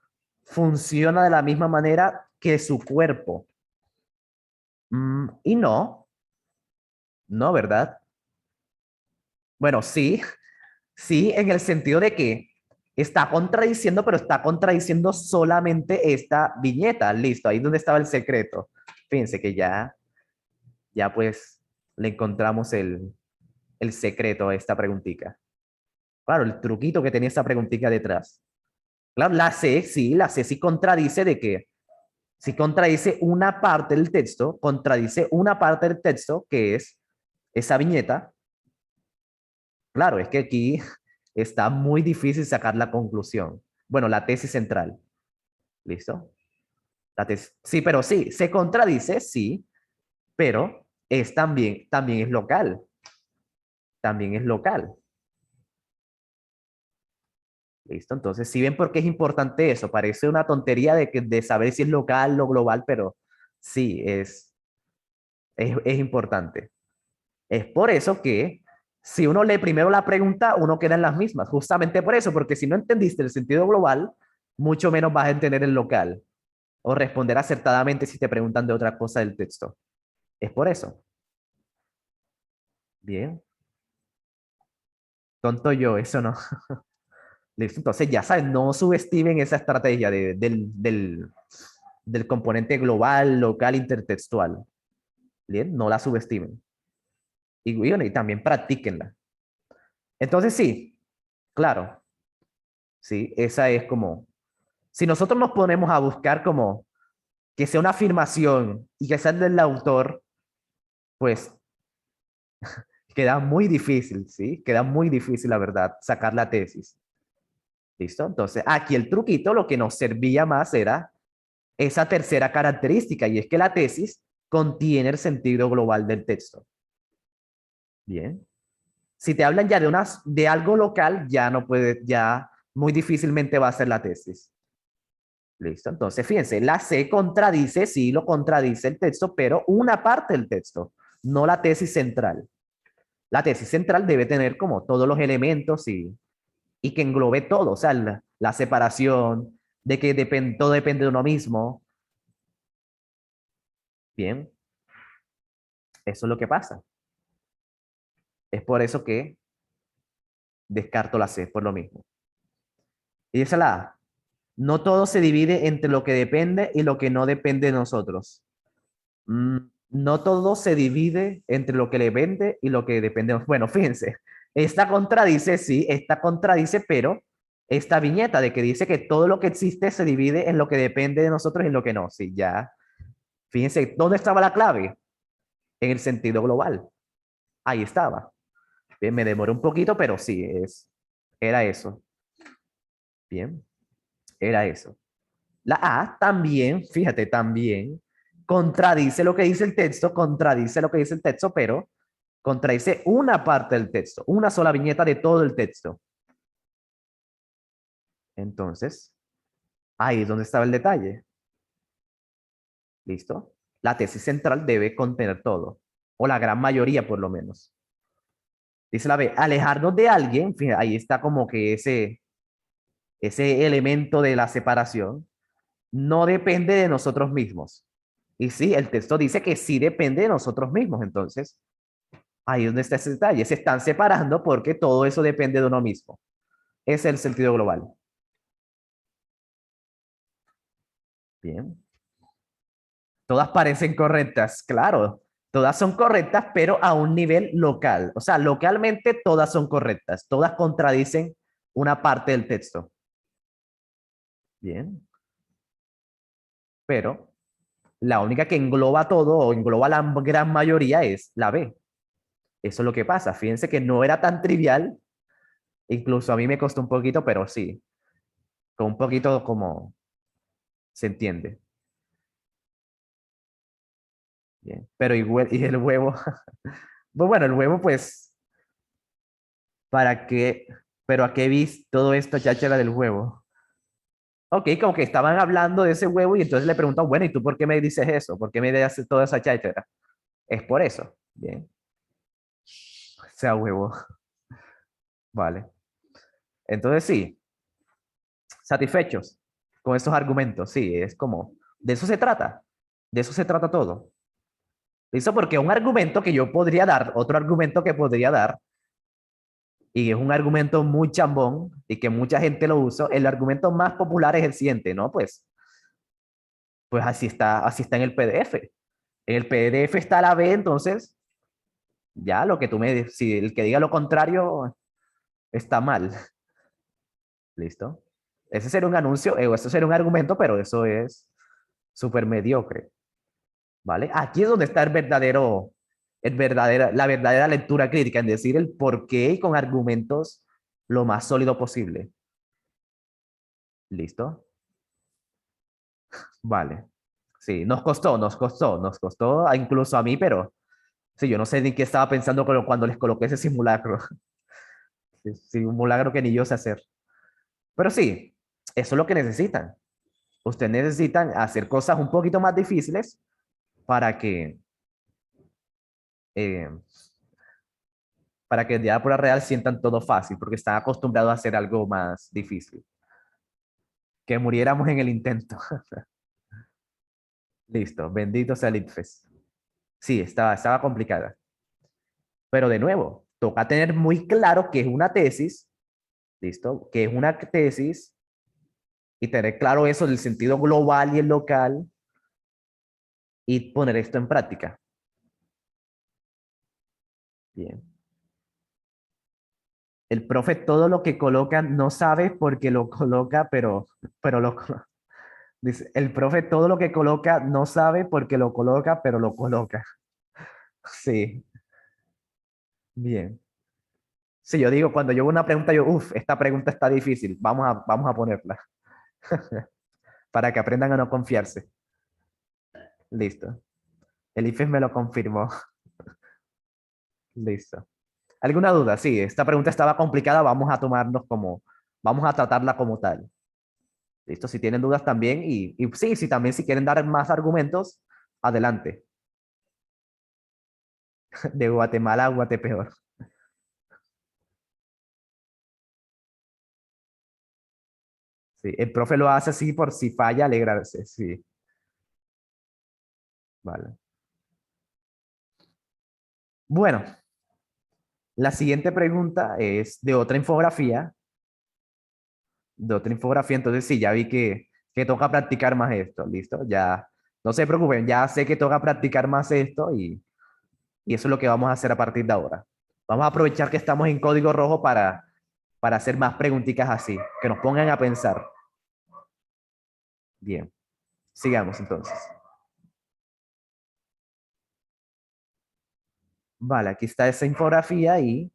S1: funciona de la misma manera que su cuerpo. Y no, no, ¿verdad? Bueno, sí, sí, en el sentido de que está contradiciendo, pero está contradiciendo solamente esta viñeta. Listo, ahí donde estaba el secreto. Fíjense que ya pues le encontramos el secreto a esta preguntita. Claro, el truquito que tenía esta preguntita detrás. Claro, la C sí contradice de que si contradice una parte del texto, contradice una parte del texto que es esa viñeta. Claro, es que aquí está muy difícil sacar la conclusión. Bueno, la tesis central. ¿Listo? La tesis. Sí, pero sí, se contradice, sí, pero también es local. También es local. ¿Listo? Entonces, si ven por qué es importante eso, parece una tontería de saber si es local o global, pero sí, es importante. Es por eso que si uno lee primero la pregunta, uno queda en las mismas, justamente por eso, porque si no entendiste el sentido global, mucho menos vas a entender el local o responder acertadamente si te preguntan de otra cosa del texto. Es por eso. Bien. Tonto yo, eso no. Listo, entonces ya saben, no subestimen esa estrategia del componente global, local, intertextual. Bien, no la subestimen. Y también practíquenla. Entonces sí, claro, sí, esa es como, si nosotros nos ponemos a buscar como que sea una afirmación y que sea del autor, pues queda muy difícil, ¿sí? Queda muy difícil, la verdad, sacar la tesis. ¿Listo? Entonces, aquí el truquito, lo que nos servía más era esa tercera característica, y es que la tesis contiene el sentido global del texto. Bien. Si te hablan ya de algo local, ya no puede, ya muy difícilmente va a ser la tesis. Listo. Entonces, fíjense, la C contradice, sí, lo contradice el texto, pero una parte del texto, no la tesis central. La tesis central debe tener como todos los elementos y que englobe todo, o sea, la separación, de que todo depende de uno mismo. Bien, eso es lo que pasa. Es por eso que descarto la C, por lo mismo. Y esa es la A. No todo se divide entre lo que depende y lo que no depende de nosotros. No todo se divide entre lo que le vende y lo que depende. Bueno, fíjense, esta contradice, sí, esta contradice, pero esta viñeta de que dice que todo lo que existe se divide en lo que depende de nosotros y en lo que no. Sí, ya. Fíjense, ¿dónde estaba la clave? En el sentido global. Ahí estaba. Bien, me demoré un poquito, pero sí, era eso. Bien, era eso. La A también, fíjate, también contradice lo que dice el texto, contradice lo que dice el texto, pero contradice una parte del texto, una sola viñeta de todo el texto. Entonces, ahí es donde estaba el detalle. ¿Listo? La tesis central debe contener todo, o la gran mayoría por lo menos. Dice la B, alejarnos de alguien, fíjate, ahí está como que ese elemento de la separación, no depende de nosotros mismos. Y sí, el texto dice que sí depende de nosotros mismos, entonces, ahí es donde está ese detalle. Se están separando porque todo eso depende de uno mismo. Ese es el sentido global. Bien. Todas parecen correctas, claro. Todas son correctas, pero a un nivel local. O sea, localmente todas son correctas. Todas contradicen una parte del texto. Bien. Pero la única que engloba todo o engloba la gran mayoría es la B. Eso es lo que pasa. Fíjense que no era tan trivial. Incluso a mí me costó un poquito, pero sí. Con un poquito como se entiende. Bien. Pero igual, y el huevo. Pues bueno, el huevo, pues, ¿para qué? Pero ¿a qué vis todo esto, cháchara del huevo? Ok, como que estaban hablando de ese huevo y entonces le preguntan, bueno, ¿y tú por qué me dices eso? ¿Por qué me das toda esa cháchara? Es por eso. Bien. O sea, huevo. Vale. Entonces sí, satisfechos con esos argumentos. Sí, es como, de eso se trata. De eso se trata todo. ¿Listo? Porque un argumento que yo podría dar, otro argumento que podría dar, y es un argumento muy chambón y que mucha gente lo usa, el argumento más popular es el siguiente, ¿no? Pues así está en el PDF. En el PDF está la B, entonces, ya lo que tú me, si el que diga lo contrario está mal. ¿Listo? Ese sería un anuncio, o eso sería un argumento, pero eso es súper mediocre. ¿Vale? Aquí es donde está la verdadera lectura crítica, en decir el por qué y con argumentos lo más sólido posible. ¿Listo? Vale. Sí, nos costó incluso a mí, pero sí, yo no sé ni qué estaba pensando cuando les coloqué ese simulacro. Sí, un simulacro que ni yo sé hacer. Pero sí, eso es lo que necesitan. Ustedes necesitan hacer cosas un poquito más difíciles para que eh, para que el día de la prueba real sientan todo fácil, porque están acostumbrados a hacer algo más difícil. Que muriéramos en el intento. Listo, bendito sea el ITFES. Sí, estaba complicada. Pero de nuevo, toca tener muy claro que es una tesis, ¿listo? Que es una tesis y tener claro eso del sentido global y el local y poner esto en práctica. Bien. El profe todo lo que coloca no sabe porque lo coloca, pero dice, el profe todo lo que coloca no sabe porque lo coloca, pero lo coloca. Sí, bien. Sí, yo digo, cuando yo veo una pregunta, yo, uff, esta pregunta está difícil, vamos a ponerla. Para que aprendan a no confiarse. Listo. El IFES me lo confirmó. Listo. ¿Alguna duda? Sí, esta pregunta estaba complicada, vamos a tratarla como tal. Listo, si tienen dudas también, y sí, sí, también si quieren dar más argumentos, adelante. De Guatemala a Guatepeor. Sí, el profe lo hace así por si falla, alegrarse, sí. Vale. Bueno, la siguiente pregunta es de otra infografía, entonces sí, ya vi que toca practicar más esto, ¿listo? Ya, no se preocupen, ya sé que toca practicar más esto y eso es lo que vamos a hacer a partir de ahora. Vamos a aprovechar que estamos en código rojo para hacer más preguntitas así, que nos pongan a pensar. Bien, sigamos entonces. Vale, aquí está esa infografía y,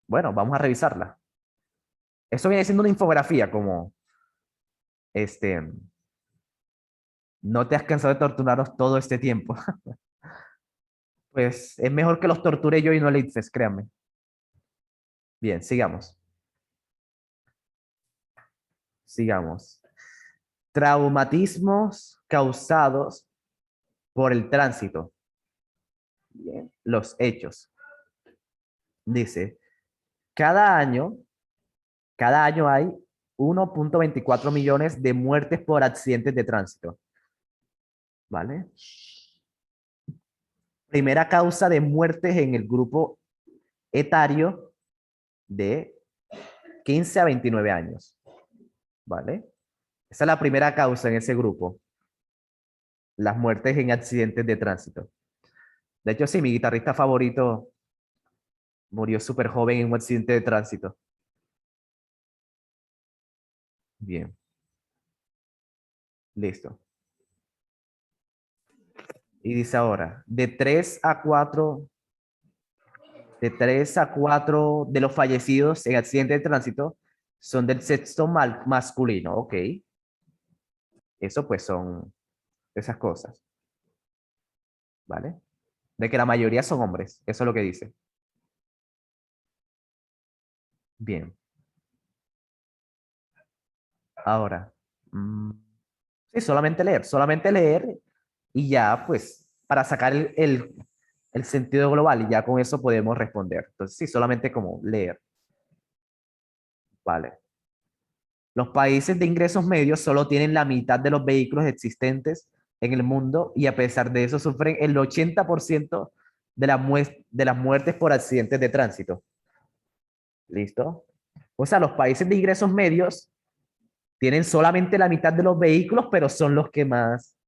S1: bueno, vamos a revisarla. Eso viene siendo una infografía como, no te has cansado de torturarnos todo este tiempo. Pues es mejor que los torture yo y no le dices, créanme. Bien, sigamos. Sigamos. Traumatismos causados por el tránsito. Bien, los hechos. Dice, cada año hay 1.24 millones de muertes por accidentes de tránsito. ¿Vale? Primera causa de muertes en el grupo etario de 15 a 29 años. ¿Vale? Esa es la primera causa en ese grupo. Las muertes en accidentes de tránsito. De hecho, sí, mi guitarrista favorito murió súper joven en un accidente de tránsito. Bien. Listo. Y dice ahora, de 3 a 4 de los fallecidos en accidentes de tránsito son del sexo masculino. Ok. Eso pues son esas cosas. ¿Vale? De que la mayoría son hombres. Eso es lo que dice. Bien. Ahora. Sí, solamente leer y ya, pues, para sacar el sentido global y ya con eso podemos responder. Entonces, sí, solamente como leer. Vale. Los países de ingresos medios solo tienen la mitad de los vehículos existentes en el mundo y a pesar de eso sufren el 80% de, de las muertes por accidentes de tránsito. ¿Listo? O sea, los países de ingresos medios tienen solamente la mitad de los vehículos, pero son los que más,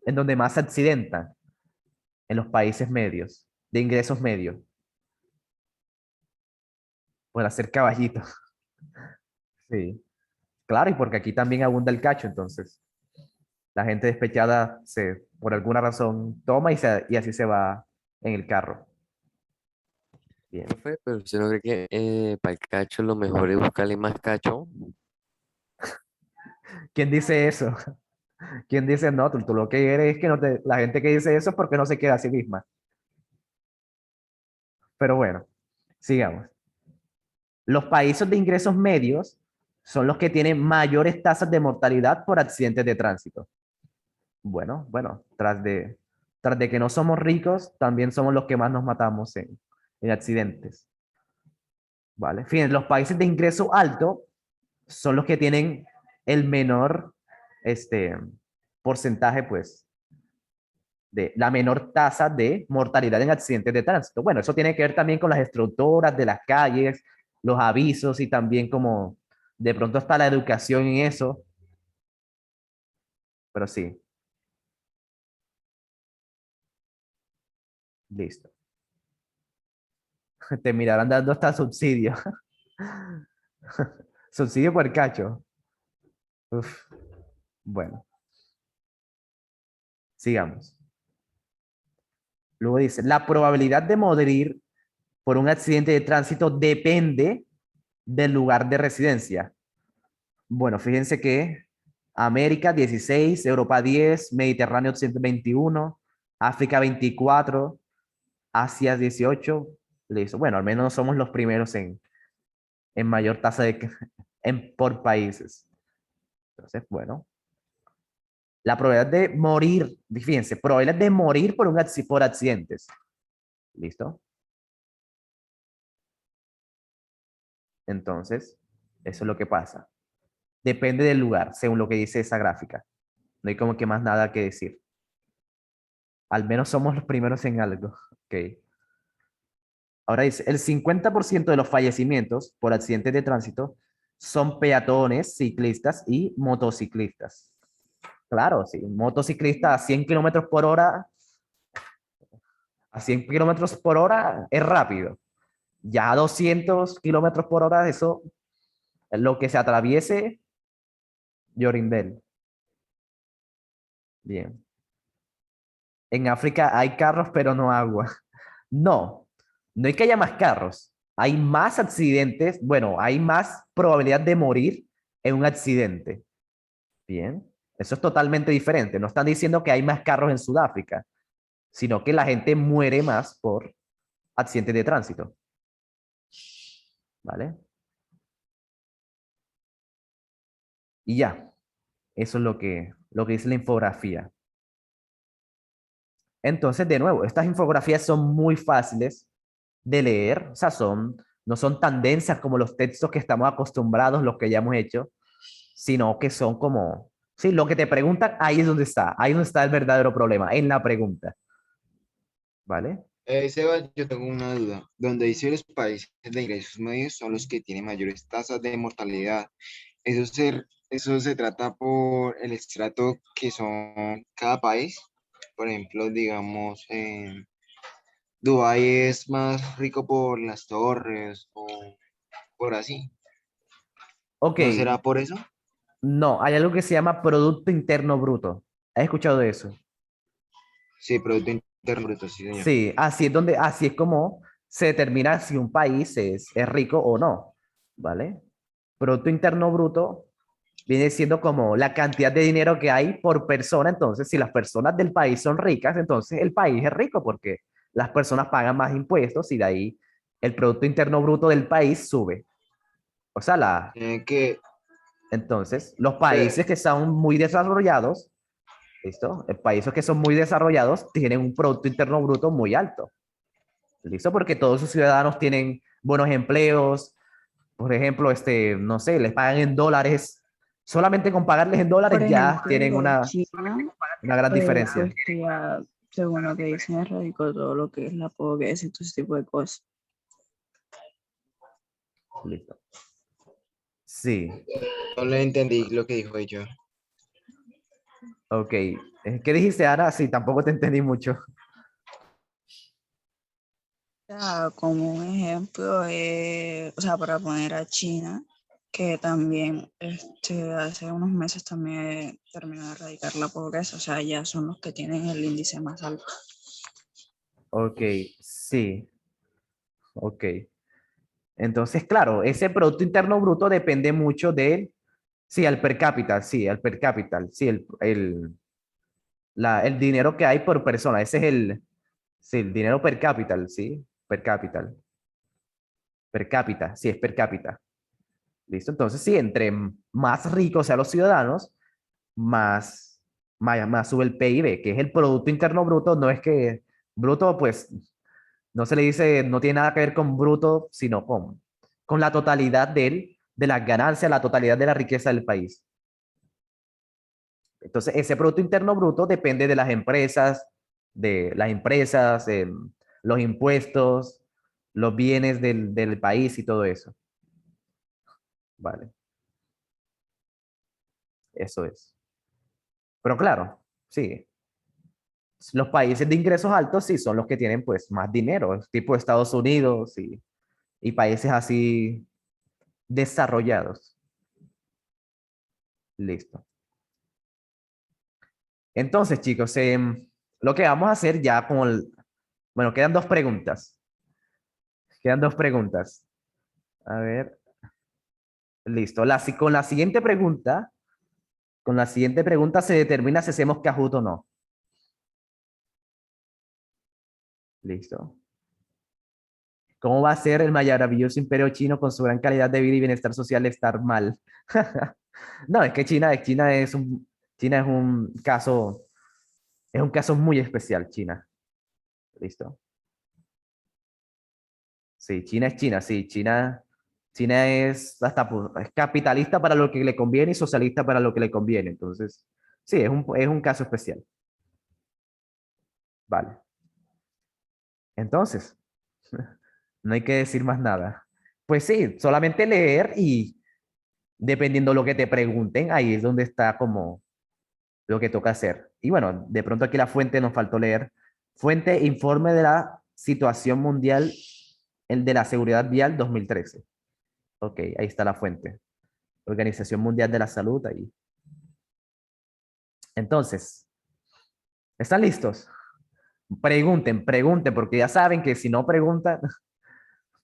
S1: en donde más se accidentan, en los países medios, de ingresos medios. Por hacer caballitos. Sí. Claro, y porque aquí también abunda el cacho, entonces. La gente despechada por alguna razón toma y así se va en el carro. Bien.
S7: Profe, pero usted no cree que para el cacho lo mejor es buscarle más cacho.
S1: ¿Quién dice eso? ¿Quién dice no? Tú lo que eres es que no la gente que dice eso es porque no se queda a sí misma. Pero bueno, sigamos. Los países de ingresos medios son los que tienen mayores tasas de mortalidad por accidentes de tránsito. Bueno, tras de que no somos ricos, también somos los que más nos matamos en accidentes. ¿Vale? Fíjense, los países de ingreso alto son los que tienen el menor porcentaje, pues, de la menor tasa de mortalidad en accidentes de tránsito. Bueno, eso tiene que ver también con las estructuras de las calles, los avisos y también como de pronto está la educación en eso. Pero sí. Listo. Te mirarán dando hasta subsidio. Subsidio por cacho. Uf. Bueno, sigamos. Luego dice, la probabilidad de morir por un accidente de tránsito depende del lugar de residencia. Bueno, fíjense que América 16, Europa 10, Mediterráneo 121, África 24, Asia 18. Listo. Bueno, al menos somos los primeros en mayor tasa por países. Entonces, bueno. La probabilidad de morir, fíjense, probabilidad de morir por accidentes. ¿Listo? Entonces, eso es lo que pasa. Depende del lugar, según lo que dice esa gráfica. No hay como que más nada que decir. Al menos somos los primeros en algo. Ok. Ahora dice, el 50% de los fallecimientos por accidentes de tránsito son peatones, ciclistas y motociclistas. Claro, sí, un motociclista a 100 kilómetros por hora, a 100 kilómetros por hora es rápido. Ya a 200 kilómetros por hora, eso, lo que se atraviese, Yorindel. Bien. En África hay carros, pero no agua. No, no es que haya más carros. Hay más accidentes. Bueno, hay más probabilidad de morir en un accidente. Bien. Eso es totalmente diferente. No están diciendo que hay más carros en Sudáfrica, sino que la gente muere más por accidentes de tránsito. ¿Vale? Y ya. Eso es lo que dice la infografía. Entonces, de nuevo, estas infografías son muy fáciles de leer, o sea, no son tan densas como los textos que estamos acostumbrados, los que ya hemos hecho, sino que son como, sí, lo que te preguntan, ahí es donde está el verdadero problema, en la pregunta, ¿vale?
S4: Seba, yo tengo una duda. Donde dice los países de ingresos medios son los que tienen mayores tasas de mortalidad. Eso se trata por el estrato que son cada país. Por ejemplo, digamos, Dubái es más rico por las torres o por así.
S1: Ok,
S4: ¿No será por eso?
S1: no, hay algo que se llama Producto Interno Bruto. ¿Has escuchado de eso?
S4: Sí, Producto Interno Bruto, sí, señor.
S1: Sí, así es como se determina si un país es rico o no, ¿vale? Producto Interno Bruto viene siendo como la cantidad de dinero que hay por persona. Entonces, si las personas del país son ricas, entonces el país es rico porque las personas pagan más impuestos y de ahí el Producto Interno Bruto del país sube. O sea,
S4: Que,
S1: entonces, los
S4: pero,
S1: países que son muy desarrollados, ¿listo? Países que son muy desarrollados tienen un Producto Interno Bruto muy alto. ¿Listo? Porque todos sus ciudadanos tienen buenos empleos, por ejemplo, no sé, les pagan en dólares. Solamente con pagarles en
S3: Por
S1: dólares ya tienen
S3: ejemplo, China,
S1: una gran diferencia.
S3: pues que ya, según lo que dicen, erradicó todo lo que es la pobreza y todo ese tipo de cosas.
S1: Listo. Sí,
S4: no le entendí lo que dijo ella.
S1: ok. ¿Qué dijiste, Ana? Sí, tampoco te entendí mucho.
S3: O sea, como un ejemplo, o sea, para poner a China, que también hace unos meses también terminó de erradicar la pobreza, o sea, ya son los que tienen el índice más alto.
S1: Ok, sí, ok. Entonces, claro, ese Producto Interno Bruto depende mucho de, sí, el per cápita, sí, el per cápita, sí, el dinero que hay por persona. Ese es sí, el dinero per cápita, sí, per cápita. Per cápita, sí, es per cápita. ¿Listo? Entonces, sí, entre más ricos sean los ciudadanos, más sube el PIB, que es el Producto Interno Bruto. No es que bruto, pues, no se le dice, no tiene nada que ver con bruto, sino con la totalidad de las ganancias, la totalidad de la riqueza del país. Entonces, ese Producto Interno Bruto depende de las empresas, los impuestos, los bienes del país y todo eso. Vale, eso es. Pero claro, sí, los países de ingresos altos sí son los que tienen pues más dinero, tipo Estados Unidos y países así desarrollados. Listo. Entonces, chicos, lo que vamos a hacer ya bueno, quedan dos preguntas. Quedan dos preguntas. A ver, listo. Con la siguiente pregunta se determina si hacemos Kahoot o no. Listo. ¿Cómo va a ser el maravilloso imperio chino con su gran calidad de vida y bienestar social estar mal? No, es que China es un caso muy especial, China. ¿Listo? Sí, China es China, sí, China es es capitalista para lo que le conviene y socialista para lo que le conviene. Entonces, sí, es un caso especial. Vale. Entonces, no hay que decir más nada. Pues sí, solamente leer y dependiendo lo que te pregunten, ahí es donde está como lo que toca hacer. Y bueno, de pronto aquí la fuente nos faltó leer. Fuente, informe de la situación mundial El de la seguridad vial 2013. Ok, ahí está la fuente. Organización Mundial de la Salud, ahí. Entonces, ¿están listos? Pregunten, pregunten, porque ya saben que si no preguntan,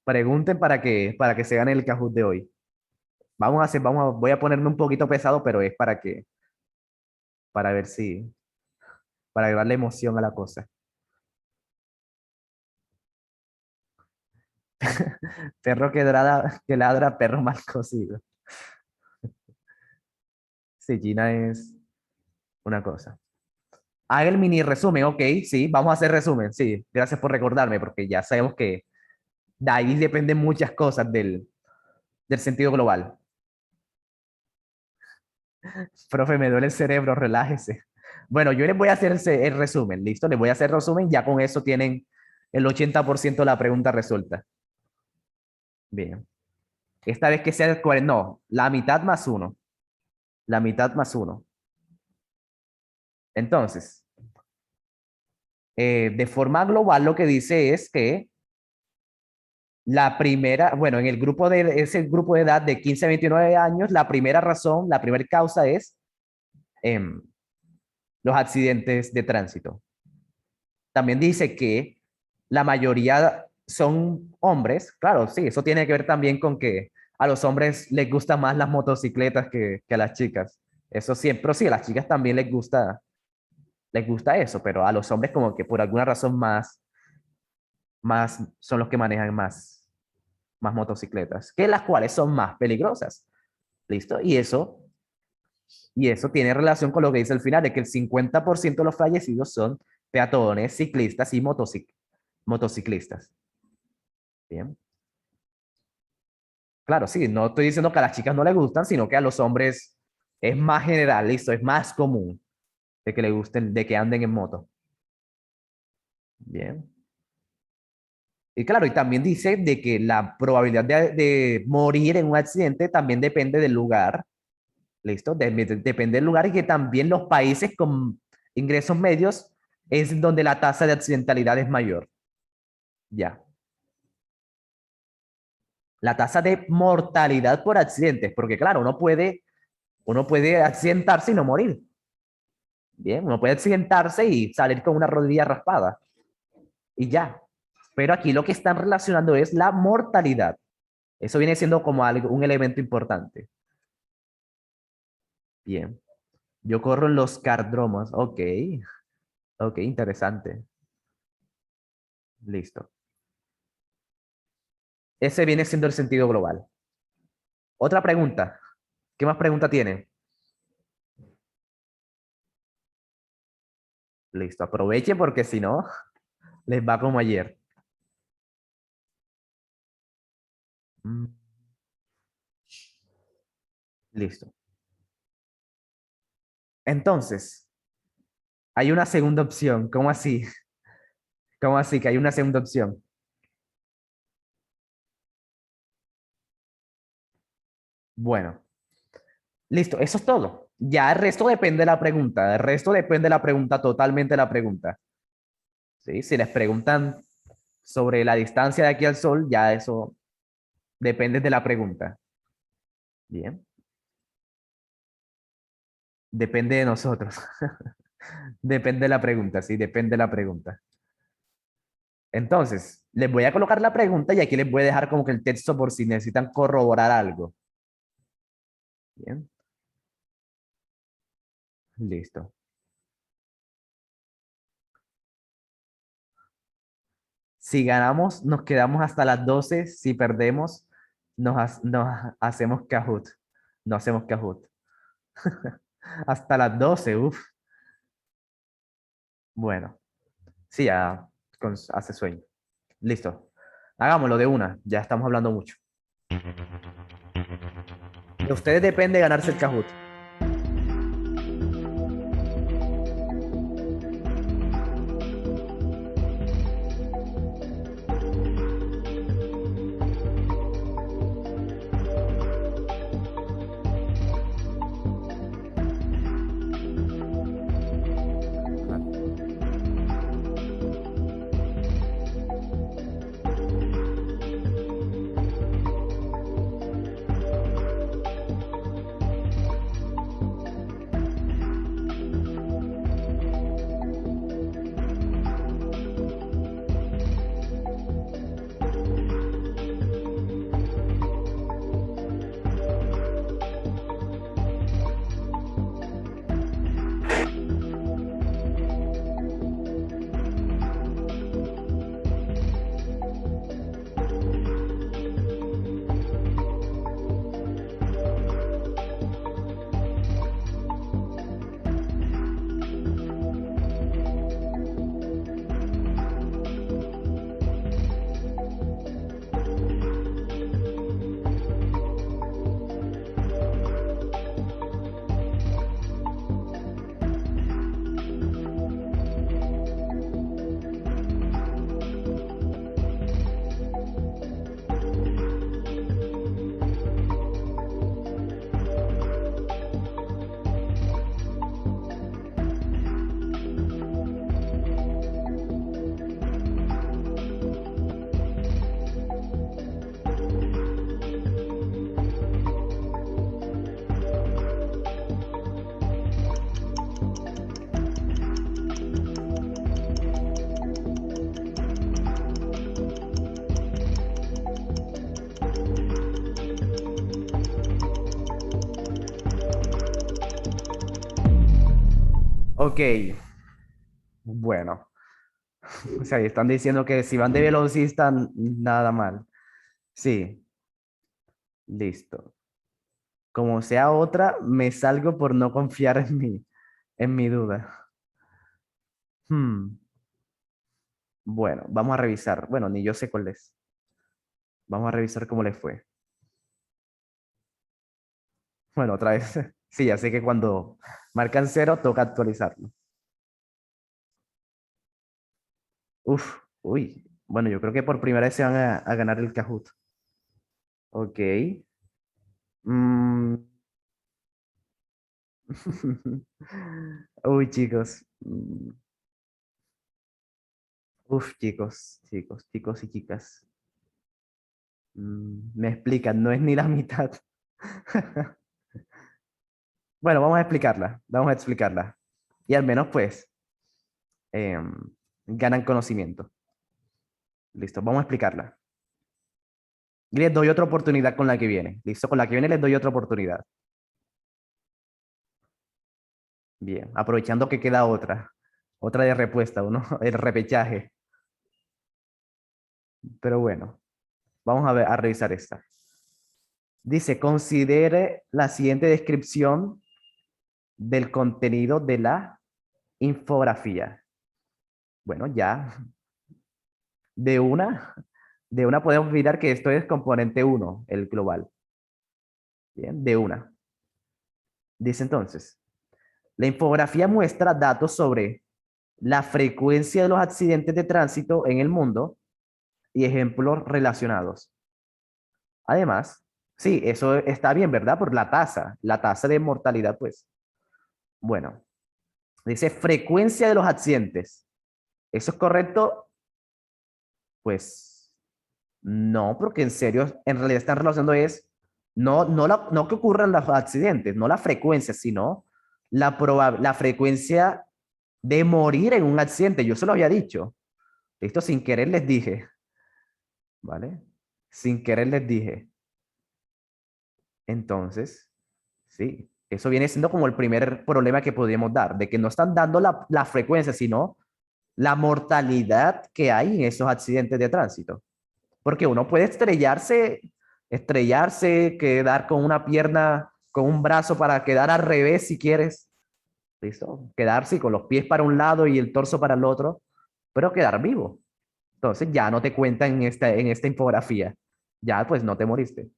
S1: pregunten para que se gane el Kahoot de hoy. Voy a ponerme un poquito pesado, pero es para ver si, para darle emoción a la cosa. Perro que ladra, perro mal cocido. Sí, Gina es una cosa. Haga el mini resumen, ok, sí, vamos a hacer resumen, sí. Gracias por recordarme, porque ya sabemos que de ahí dependen muchas cosas del sentido global. Profe, me duele el cerebro, relájese. Bueno, yo les voy a hacer el resumen, ¿listo? Les voy a hacer resumen, ya con eso tienen el 80% de la pregunta resuelta. Bien. Esta vez que sea el 40, no, la mitad más uno. La mitad más uno. Entonces, de forma global lo que dice es que la primera, bueno, en el grupo de ese grupo de edad de 15 a 29 años, la primera razón, la primera causa es los accidentes de tránsito. También dice que la mayoría son hombres. Claro, sí, eso tiene que ver también con que a los hombres les gustan más las motocicletas que a las chicas. Eso siempre, sí, a las chicas también les gusta eso, pero a los hombres como que por alguna razón más son los que manejan más motocicletas, que las cuales son más peligrosas. ¿Listo? Y eso tiene relación con lo que dice al final, de que el 50% de los fallecidos son peatones, ciclistas y motociclistas. Bien. Claro, sí, no estoy diciendo que a las chicas no les gustan, sino que a los hombres es más general, listo, es más común de que le gusten, de que anden en moto. Bien. Y claro, y también dice de que la probabilidad de morir en un accidente también depende del lugar. ¿Listo? Depende del lugar y que también los países con ingresos medios es donde la tasa de accidentalidad es mayor. Ya. La tasa de mortalidad por accidentes, porque claro, uno puede accidentarse y no morir. Bien, uno puede accidentarse y salir con una rodilla raspada. Y ya. Pero aquí lo que están relacionando es la mortalidad. Eso viene siendo como algo, un elemento importante. Bien. Yo corro en los cardromos. Ok. Ok, interesante. Listo. Ese viene siendo el sentido global. Otra pregunta. ¿Qué más pregunta tiene? Listo. Aproveche porque si no, les va como ayer. Mm, Listo. Entonces, hay una segunda opción. ¿Cómo así? ¿Cómo así que hay una segunda opción? Bueno, listo. Eso es todo. Ya el resto depende de la pregunta. El resto depende de la pregunta, totalmente de la pregunta. ¿Sí? Si les preguntan sobre la distancia de aquí al sol, ya eso depende de la pregunta. Bien. Depende de nosotros. Depende de la pregunta, sí, depende de la pregunta. Entonces, les voy a colocar la pregunta y aquí les voy a dejar como que el texto por si necesitan corroborar algo. Bien, listo. Si ganamos, nos quedamos hasta las 12. Si perdemos, nos hacemos Kahoot. No hacemos Kahoot. Hasta las 12, uff. Bueno, sí, ya hace sueño. Listo. Hagámoslo de una. Ya estamos hablando mucho. De ustedes depende ganarse el Kahoot. Ok, bueno. O sea, están diciendo que si van de velocista, nada mal. Sí, listo. Como sea otra, me salgo por no confiar en mi duda. Hmm, Bueno, vamos a revisar. Bueno, ni yo sé cuál es. Vamos a revisar cómo les fue. Bueno, otra vez. Sí, ya sé que cuando marcan cero, toca actualizarlo. Uf, uy. Bueno, yo creo que por primera vez se van a ganar el Kahoot. Ok. Mm. Uy, chicos. Uf, chicos y chicas. Me explican, no es ni la mitad. Bueno, vamos a explicarla. Y al menos, pues, em, ganan conocimiento. Listo, vamos a explicarla. Y les doy otra oportunidad con la que viene. Listo, con la que viene les doy otra oportunidad. Bien, aprovechando que queda otra. Otra de respuesta, uno, el repechaje. Pero bueno, vamos a ver, a revisar esta. Dice, considere la siguiente descripción del contenido de la infografía. Bueno, ya de una, de una podemos mirar que esto es componente uno, el global. Bien, de una. Dice entonces, la infografía muestra datos sobre la frecuencia de los accidentes de tránsito en el mundo y ejemplos relacionados. Además, sí, eso está bien, ¿verdad? Por la tasa de mortalidad, pues. Bueno, dice frecuencia de los accidentes. ¿Eso es correcto? Pues no, porque en serio, en realidad están relacionando es, no que ocurran los accidentes, no la frecuencia, sino la frecuencia de morir en un accidente. Yo se lo había dicho. Esto sin querer les dije, ¿vale? Sin querer les dije. Entonces, sí, eso viene siendo como el primer problema que podríamos dar, de que no están dando la frecuencia, sino la mortalidad que hay en esos accidentes de tránsito. Porque uno puede estrellarse, quedar con una pierna, con un brazo para quedar al revés si quieres. ¿Listo? Quedarse con los pies para un lado y el torso para el otro, pero quedar vivo. Entonces ya no te cuentan en esta infografía. Ya pues no te moriste.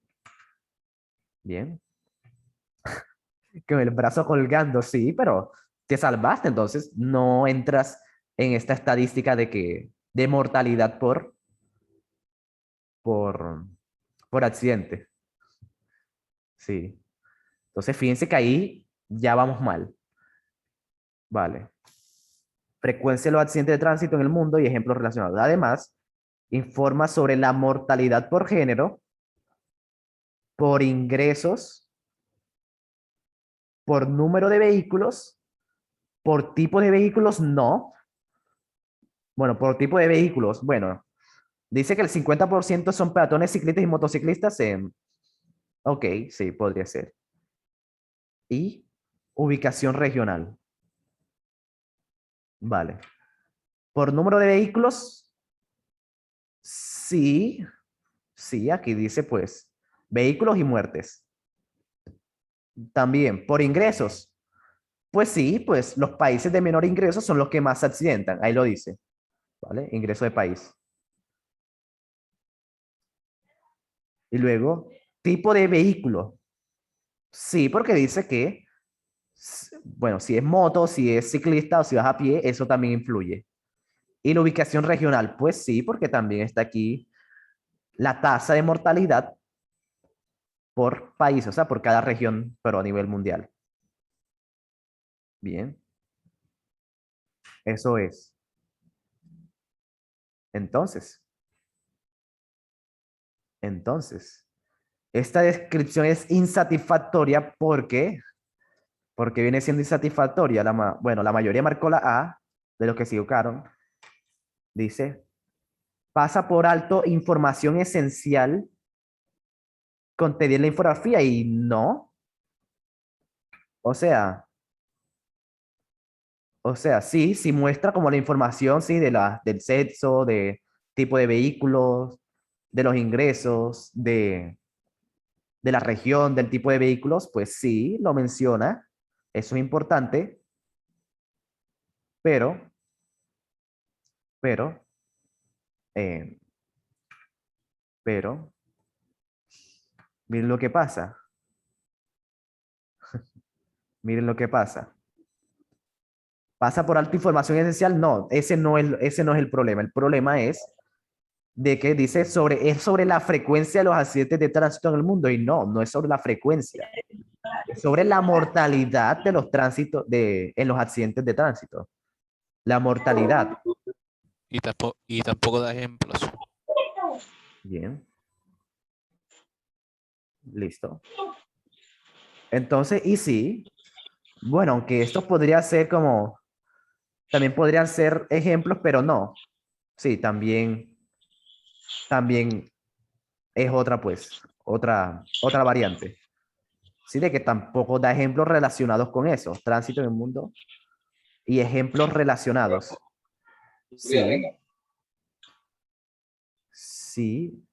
S1: Bien. Con el brazo colgando, sí, pero te salvaste. Entonces no entras en esta estadística de mortalidad por, por accidente. Sí. Entonces, fíjense que ahí ya vamos mal. Vale. Frecuencia de los accidentes de tránsito en el mundo y ejemplos relacionados. Además, informa sobre la mortalidad por género, por ingresos, por número de vehículos, por tipo de vehículos, no. Bueno, por tipo de vehículos, bueno, dice que el 50% son peatones, ciclistas y motociclistas. Ok, sí, podría ser. Y ubicación regional. Vale. Por número de vehículos, sí, sí, aquí dice pues vehículos y muertes. También por ingresos, pues sí, pues los países de menor ingreso son los que más se accidentan, ahí lo dice, ¿vale? Ingreso de país. Y luego, tipo de vehículo. Sí, porque dice que, bueno, si es moto, si es ciclista o si vas a pie, eso también influye. Y la ubicación regional, pues sí, porque también está aquí la tasa de mortalidad por país, o sea, por cada región, pero a nivel mundial. Bien, eso es. Entonces, entonces, esta descripción es insatisfactoria porque viene siendo insatisfactoria. Bueno, la mayoría marcó la A de los que se equivocaron. Dice, pasa por alto información esencial contenida en la infografía y no. O sea, O sea, sí, sí muestra como la información, sí, del sexo, de tipo de vehículos, de los ingresos, de la región, del tipo de vehículos, pues sí, lo menciona. Eso es importante, pero, pero, eh, pero, miren lo que pasa. Miren lo que pasa. ¿Pasa por alto información esencial? No, ese no es el problema. El problema es de que dice es sobre la frecuencia de los accidentes de tránsito en el mundo y no, no es sobre la frecuencia, es sobre la mortalidad de los tránsitos en los accidentes de tránsito. La mortalidad.
S8: Y tampoco da ejemplos.
S1: Bien. Listo. Entonces, y sí, bueno, aunque esto podría ser como, también podrían ser ejemplos, pero no. Sí, también es otra, pues, otra variante. Sí, de que tampoco da ejemplos relacionados con eso, tránsito en el mundo y ejemplos relacionados. Sí, sí.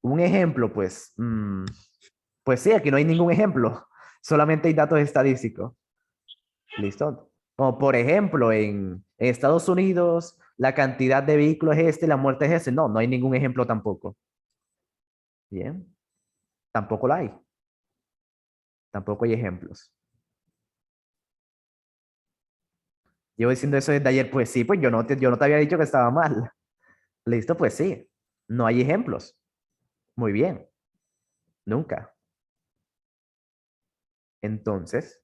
S1: Un ejemplo, pues, pues sí, aquí no hay ningún ejemplo, solamente hay datos estadísticos. ¿Listo? Como por ejemplo, en Estados Unidos, la cantidad de vehículos es este, la muerte es ese. No, no hay ningún ejemplo tampoco. Bien, tampoco la hay. Tampoco hay ejemplos. Llevo diciendo eso desde ayer, pues sí, pues yo no te había dicho que estaba mal. Listo, pues sí. No hay ejemplos. Muy bien. Nunca. Entonces,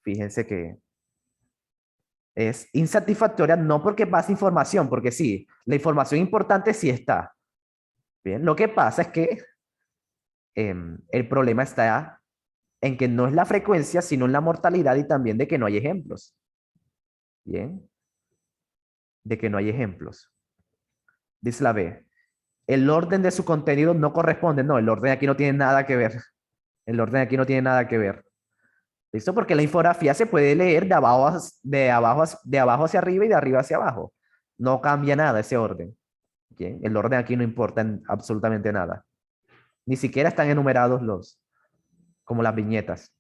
S1: fíjense que es insatisfactoria no porque pase información, porque sí, la información importante sí está. Bien, lo que pasa es que el problema está en que no es la frecuencia, sino en la mortalidad y también de que no hay ejemplos. Bien, de que no hay ejemplos. Dice la B. El orden de su contenido no corresponde. No, el orden aquí no tiene nada que ver. El orden aquí no tiene nada que ver. ¿Listo? Porque la infografía se puede leer de abajo hacia arriba y de arriba hacia abajo. No cambia nada ese orden. Bien, el orden aquí no importa en absolutamente nada. Ni siquiera están enumerados como las viñetas.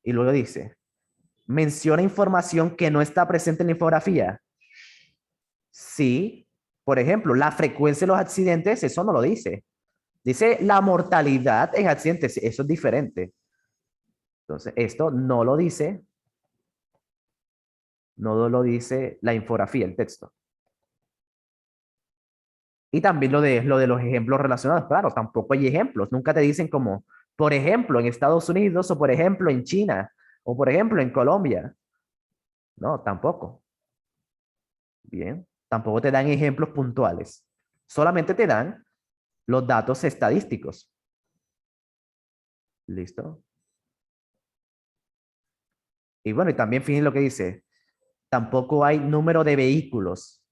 S1: Y luego dice, menciona información que no está presente en la infografía. Sí, por ejemplo, la frecuencia de los accidentes, eso no lo dice. Dice la mortalidad en accidentes, eso es diferente. Entonces, esto no lo dice, no lo dice la infografía, el texto. Y también lo de los ejemplos relacionados, claro, tampoco hay ejemplos, nunca te dicen como, por ejemplo, en Estados Unidos o por ejemplo en China o por ejemplo en Colombia. No, tampoco. Bien, tampoco te dan ejemplos puntuales. Solamente te dan los datos estadísticos. ¿Listo? Y bueno, y también fíjense lo que dice. Tampoco hay número de vehículos.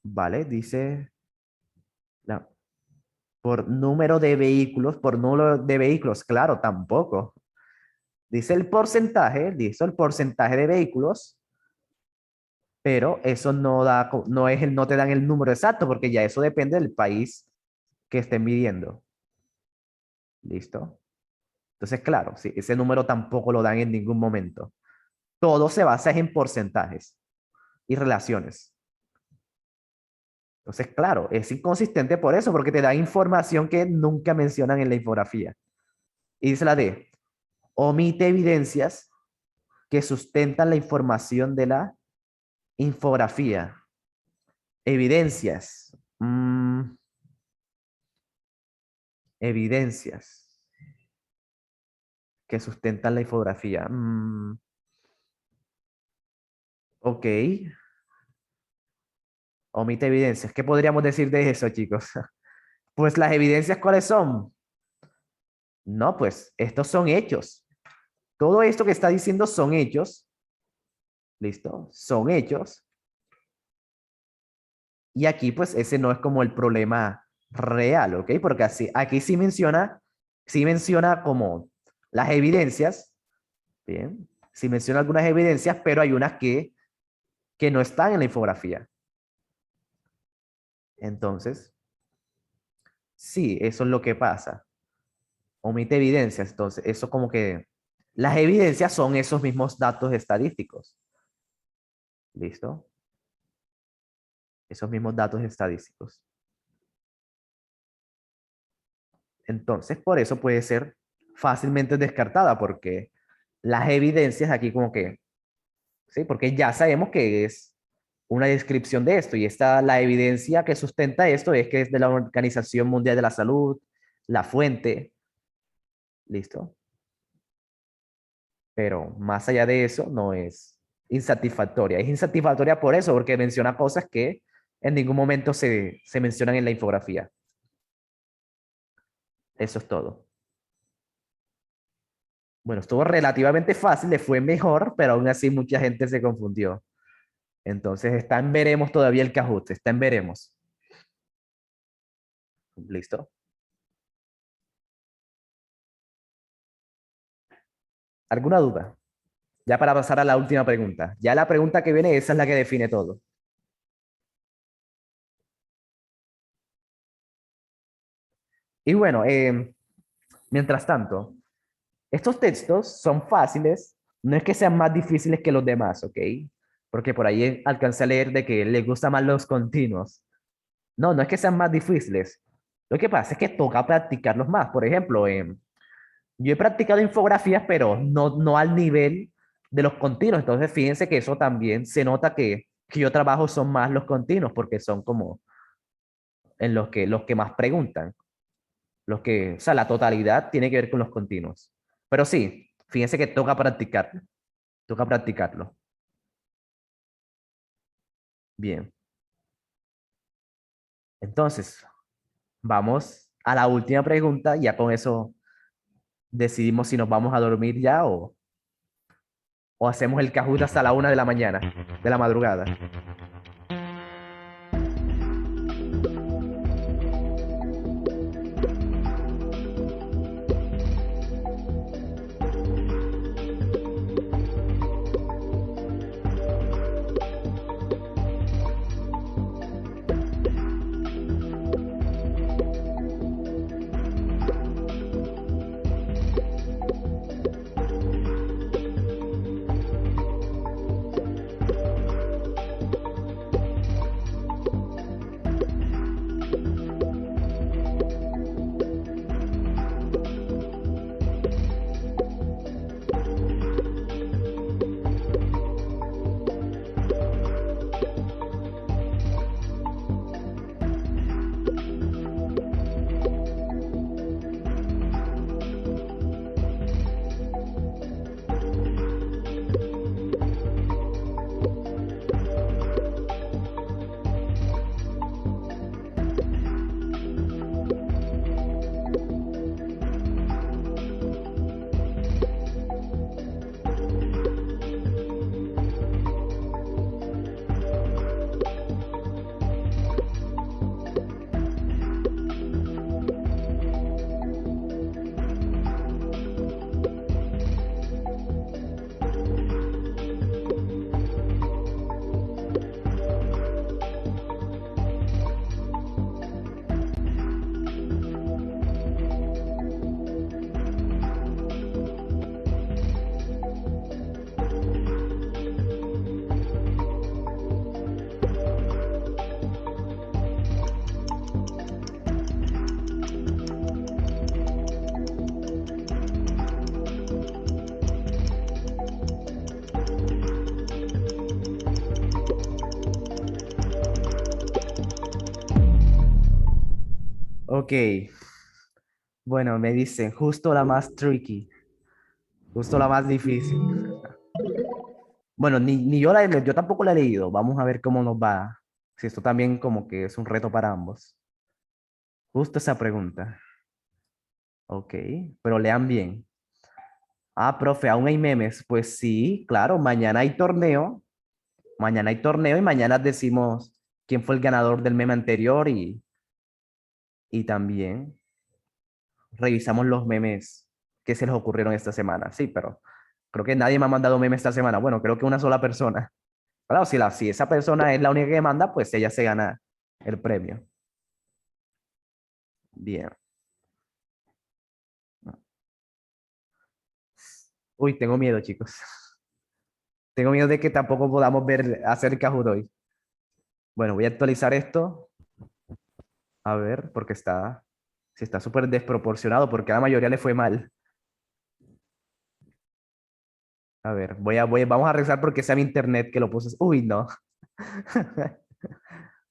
S1: ¿Vale? Dice por número de vehículos, claro, tampoco. Dice el porcentaje de vehículos, pero eso no te dan el número exacto, porque ya eso depende del país que estén midiendo. ¿Listo? Entonces, claro, sí, ese número tampoco lo dan en ningún momento. Todo se basa en porcentajes y relaciones. Entonces, claro, es inconsistente por eso, porque te da información que nunca mencionan en la infografía. Y dice la D, omite evidencias que sustentan la información de la infografía. Evidencias. Evidencias que sustentan la infografía. Ok. Omite evidencias. ¿Qué podríamos decir de eso, chicos? Pues las evidencias, ¿cuáles son? No, pues estos son hechos. Todo esto que está diciendo son hechos. ¿Listo? Son hechos. Y aquí, pues, ese no es como el problema real, ¿ok? Porque aquí sí menciona como las evidencias, ¿bien? Sí menciona algunas evidencias, pero hay unas que no están en la infografía. Entonces, sí, eso es lo que pasa. Omite evidencias. Entonces, eso como que las evidencias son esos mismos datos estadísticos. ¿Listo? Esos mismos datos estadísticos. Entonces, por eso puede ser fácilmente descartada, porque las evidencias aquí como que, sí, porque ya sabemos que es una descripción de esto y la evidencia que sustenta esto es que es de la Organización Mundial de la Salud, la fuente, ¿listo? Pero más allá de eso, no es insatisfactoria. Es insatisfactoria por eso, porque menciona cosas que en ningún momento se mencionan en la infografía. Eso es todo. Bueno, estuvo relativamente fácil, le fue mejor, pero aún así mucha gente se confundió. Entonces está en veremos todavía el Kahoot, está en veremos. ¿Listo? ¿Alguna duda? Ya para pasar a la última pregunta. Ya la pregunta que viene, esa es la que define todo. Y bueno, mientras tanto, estos textos son fáciles, no es que sean más difíciles que los demás, ¿ok? Porque por ahí alcancé a leer de que les gustan más los continuos. No, no es que sean más difíciles. Lo que pasa es que toca practicarlos más. Por ejemplo, yo he practicado infografías, pero no al nivel de los continuos. Entonces, fíjense que eso también se nota que yo trabajo son más los continuos, porque son como en los que más preguntan. O sea, la totalidad tiene que ver con los continuos. Pero sí, fíjense que toca practicarlo. Toca practicarlo. Bien. Entonces, vamos a la última pregunta. Ya con eso decidimos si nos vamos a dormir ya o hacemos el Kahoot hasta la 1 de la mañana, de la madrugada. Ok. Bueno, me dicen justo la más tricky, justo la más difícil. Bueno, ni yo yo tampoco la he leído. Vamos a ver cómo nos va. Si esto también como que es un reto para ambos. Justo esa pregunta. Ok, pero lean bien. Ah, profe, ¿aún hay memes? Pues sí, claro, mañana hay torneo. Mañana hay torneo y mañana decimos quién fue el ganador del meme anterior y también revisamos los memes que se les ocurrieron esta semana. Sí, pero Creo que nadie me ha mandado meme esta semana. Bueno, creo que una sola persona. Claro, si esa persona es la única que manda, pues ella se gana el premio. Bien. Uy, tengo miedo, chicos. Tengo miedo de que tampoco podamos hacer Kahoot hoy. Bueno, voy a actualizar esto. A ver, porque si está súper desproporcionado, porque a la mayoría le fue mal. A ver, vamos a rezar porque sea mi internet que lo puse. Uy, no.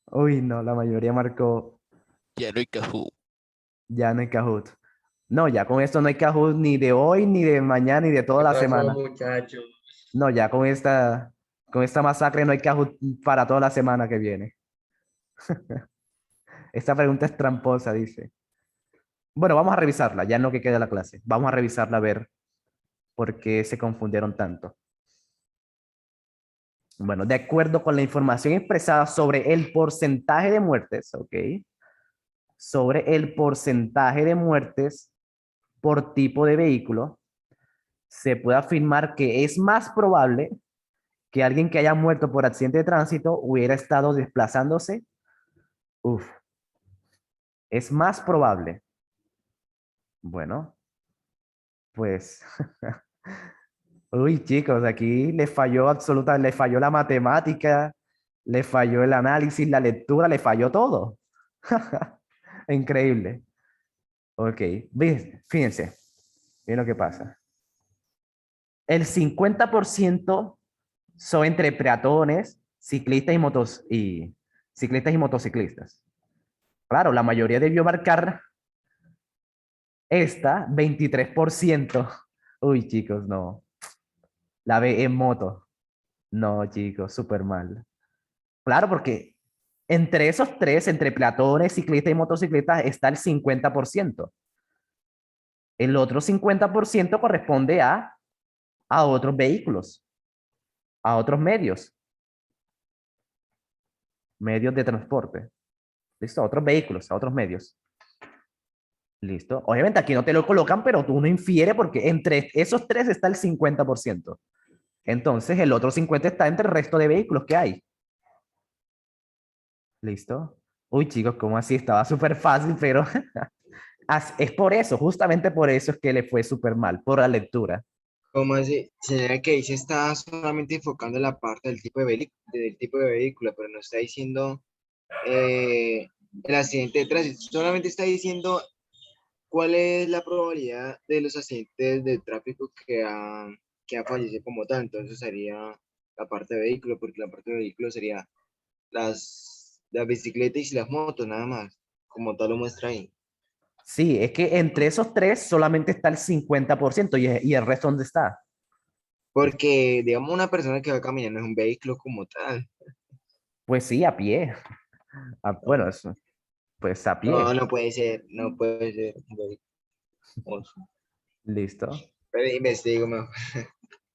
S1: Uy, no, la mayoría marcó
S8: Ya no hay Kahoot.
S1: ya no hay Kahoot. No, ya con esto no hay Kahoot ni de hoy, ni de mañana, ni de toda la semana.
S4: muchachos?
S1: No, ya con esta masacre no hay Kahoot para toda la semana que viene. Esta pregunta es tramposa, dice. Bueno, vamos a revisarla, ya en lo que queda de la clase. Vamos a revisarla a ver por qué se confundieron tanto. Bueno, de acuerdo con la información expresada sobre el porcentaje de muertes, ¿ok? Sobre el porcentaje de muertes por tipo de vehículo, se puede afirmar que es más probable que alguien que haya muerto por accidente de tránsito hubiera estado desplazándose. Uf, es más probable. Bueno, pues, uy, chicos, aquí le falló la matemática, le falló el análisis, la lectura, le falló todo. Increíble. Ok, fíjense, miren lo que pasa. El 50% son entre peatones, ciclistas y motociclistas. Claro, la mayoría debió marcar esta 23%. Uy, chicos, no. La B en moto. No, chicos, súper mal. Claro, porque entre esos tres, entre peatones, ciclistas y motociclistas, está el 50%. El otro 50% corresponde a otros vehículos, a otros medios de transporte. ¿Listo? A otros vehículos, a otros medios. ¿Listo? Obviamente aquí no te lo colocan, pero tú no infiere porque entre esos tres está el 50%. Entonces el otro 50% está entre el resto de vehículos que hay. ¿Listo? Uy, chicos, ¿cómo así? Estaba súper fácil, pero es por eso, justamente por eso es que le fue súper mal, por la lectura.
S4: ¿Cómo así? Señora que ahí se está solamente enfocando en la parte del tipo de vehículo, pero no está diciendo el accidente de tránsito. Solamente está diciendo cuál es la probabilidad de los accidentes de tráfico que ha fallecido como tal. Entonces sería la parte de vehículo, porque la parte de vehículo sería las bicicletas y las motos, nada más, como tal lo muestra ahí.
S1: Sí, es que entre esos tres solamente está el 50% y el resto ¿dónde está?
S4: Porque, digamos, una persona que va caminando es un vehículo como tal.
S1: Pues sí, a pie. Bueno, eso, pues a
S4: No,
S1: pie.
S4: no puede ser, no puede ser un vehículo.
S1: Listo.
S4: Pero investigo mejor.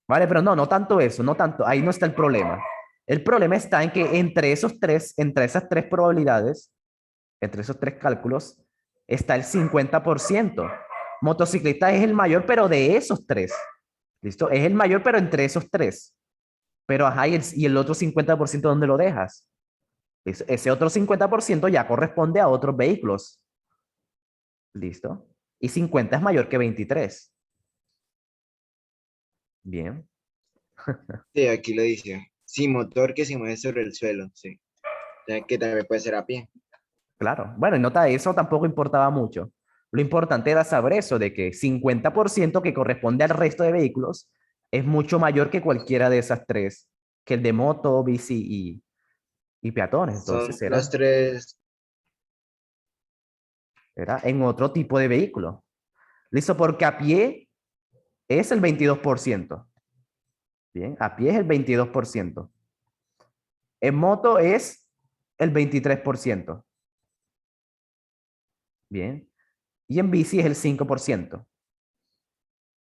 S1: Vale, pero no tanto eso, no tanto, ahí no está el problema. El problema está en que entre esas tres probabilidades, entre esos tres cálculos, está el 50%. Motociclista es el mayor, pero de esos tres. ¿Listo? Es el mayor, pero entre esos tres. Pero ajá, y el otro 50%, ¿dónde lo dejas? Ese otro 50% ya corresponde a otros vehículos. ¿Listo? Y 50 es mayor que 23. Bien.
S4: Sí, aquí lo dice. Sin motor que se mueve sobre el suelo, sí. O sea, que también puede ser a pie.
S1: Claro. Bueno, y nota, eso tampoco importaba mucho. Lo importante era saber eso, de que 50% que corresponde al resto de vehículos es mucho mayor que cualquiera de esas tres, que el de moto, bici y peatones.
S4: Son
S1: Entonces
S4: los
S1: era,
S4: tres.
S1: era en otro tipo de vehículo. Listo, porque a pie es el 22%. Bien, a pie es el 22%. En moto es el 23%. Bien. Y en bici es el 5%.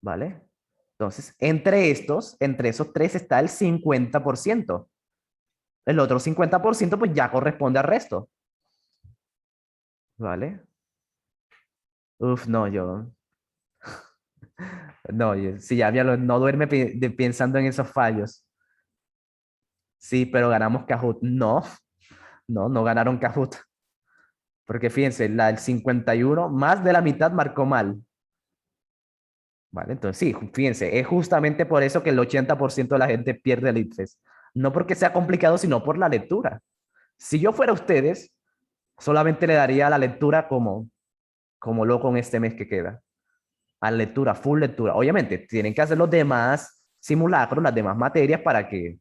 S1: ¿Vale? Entonces, entre esos tres está el 50%. El otro 50% pues ya corresponde al resto. ¿Vale? Uf, no, yo. No, si ya no duerme pensando en esos fallos. Sí, pero ganamos Kahoot. No, no ganaron Kahoot. Porque fíjense, el 51, más de la mitad marcó mal. Vale, entonces sí, fíjense, es justamente por eso que el 80% de la gente pierde el ITFES. No porque sea complicado, sino por la lectura. Si yo fuera ustedes, solamente le daría a la lectura como loco en este mes que queda. A la lectura, full lectura. Obviamente, tienen que hacer los demás simulacros, las demás materias para que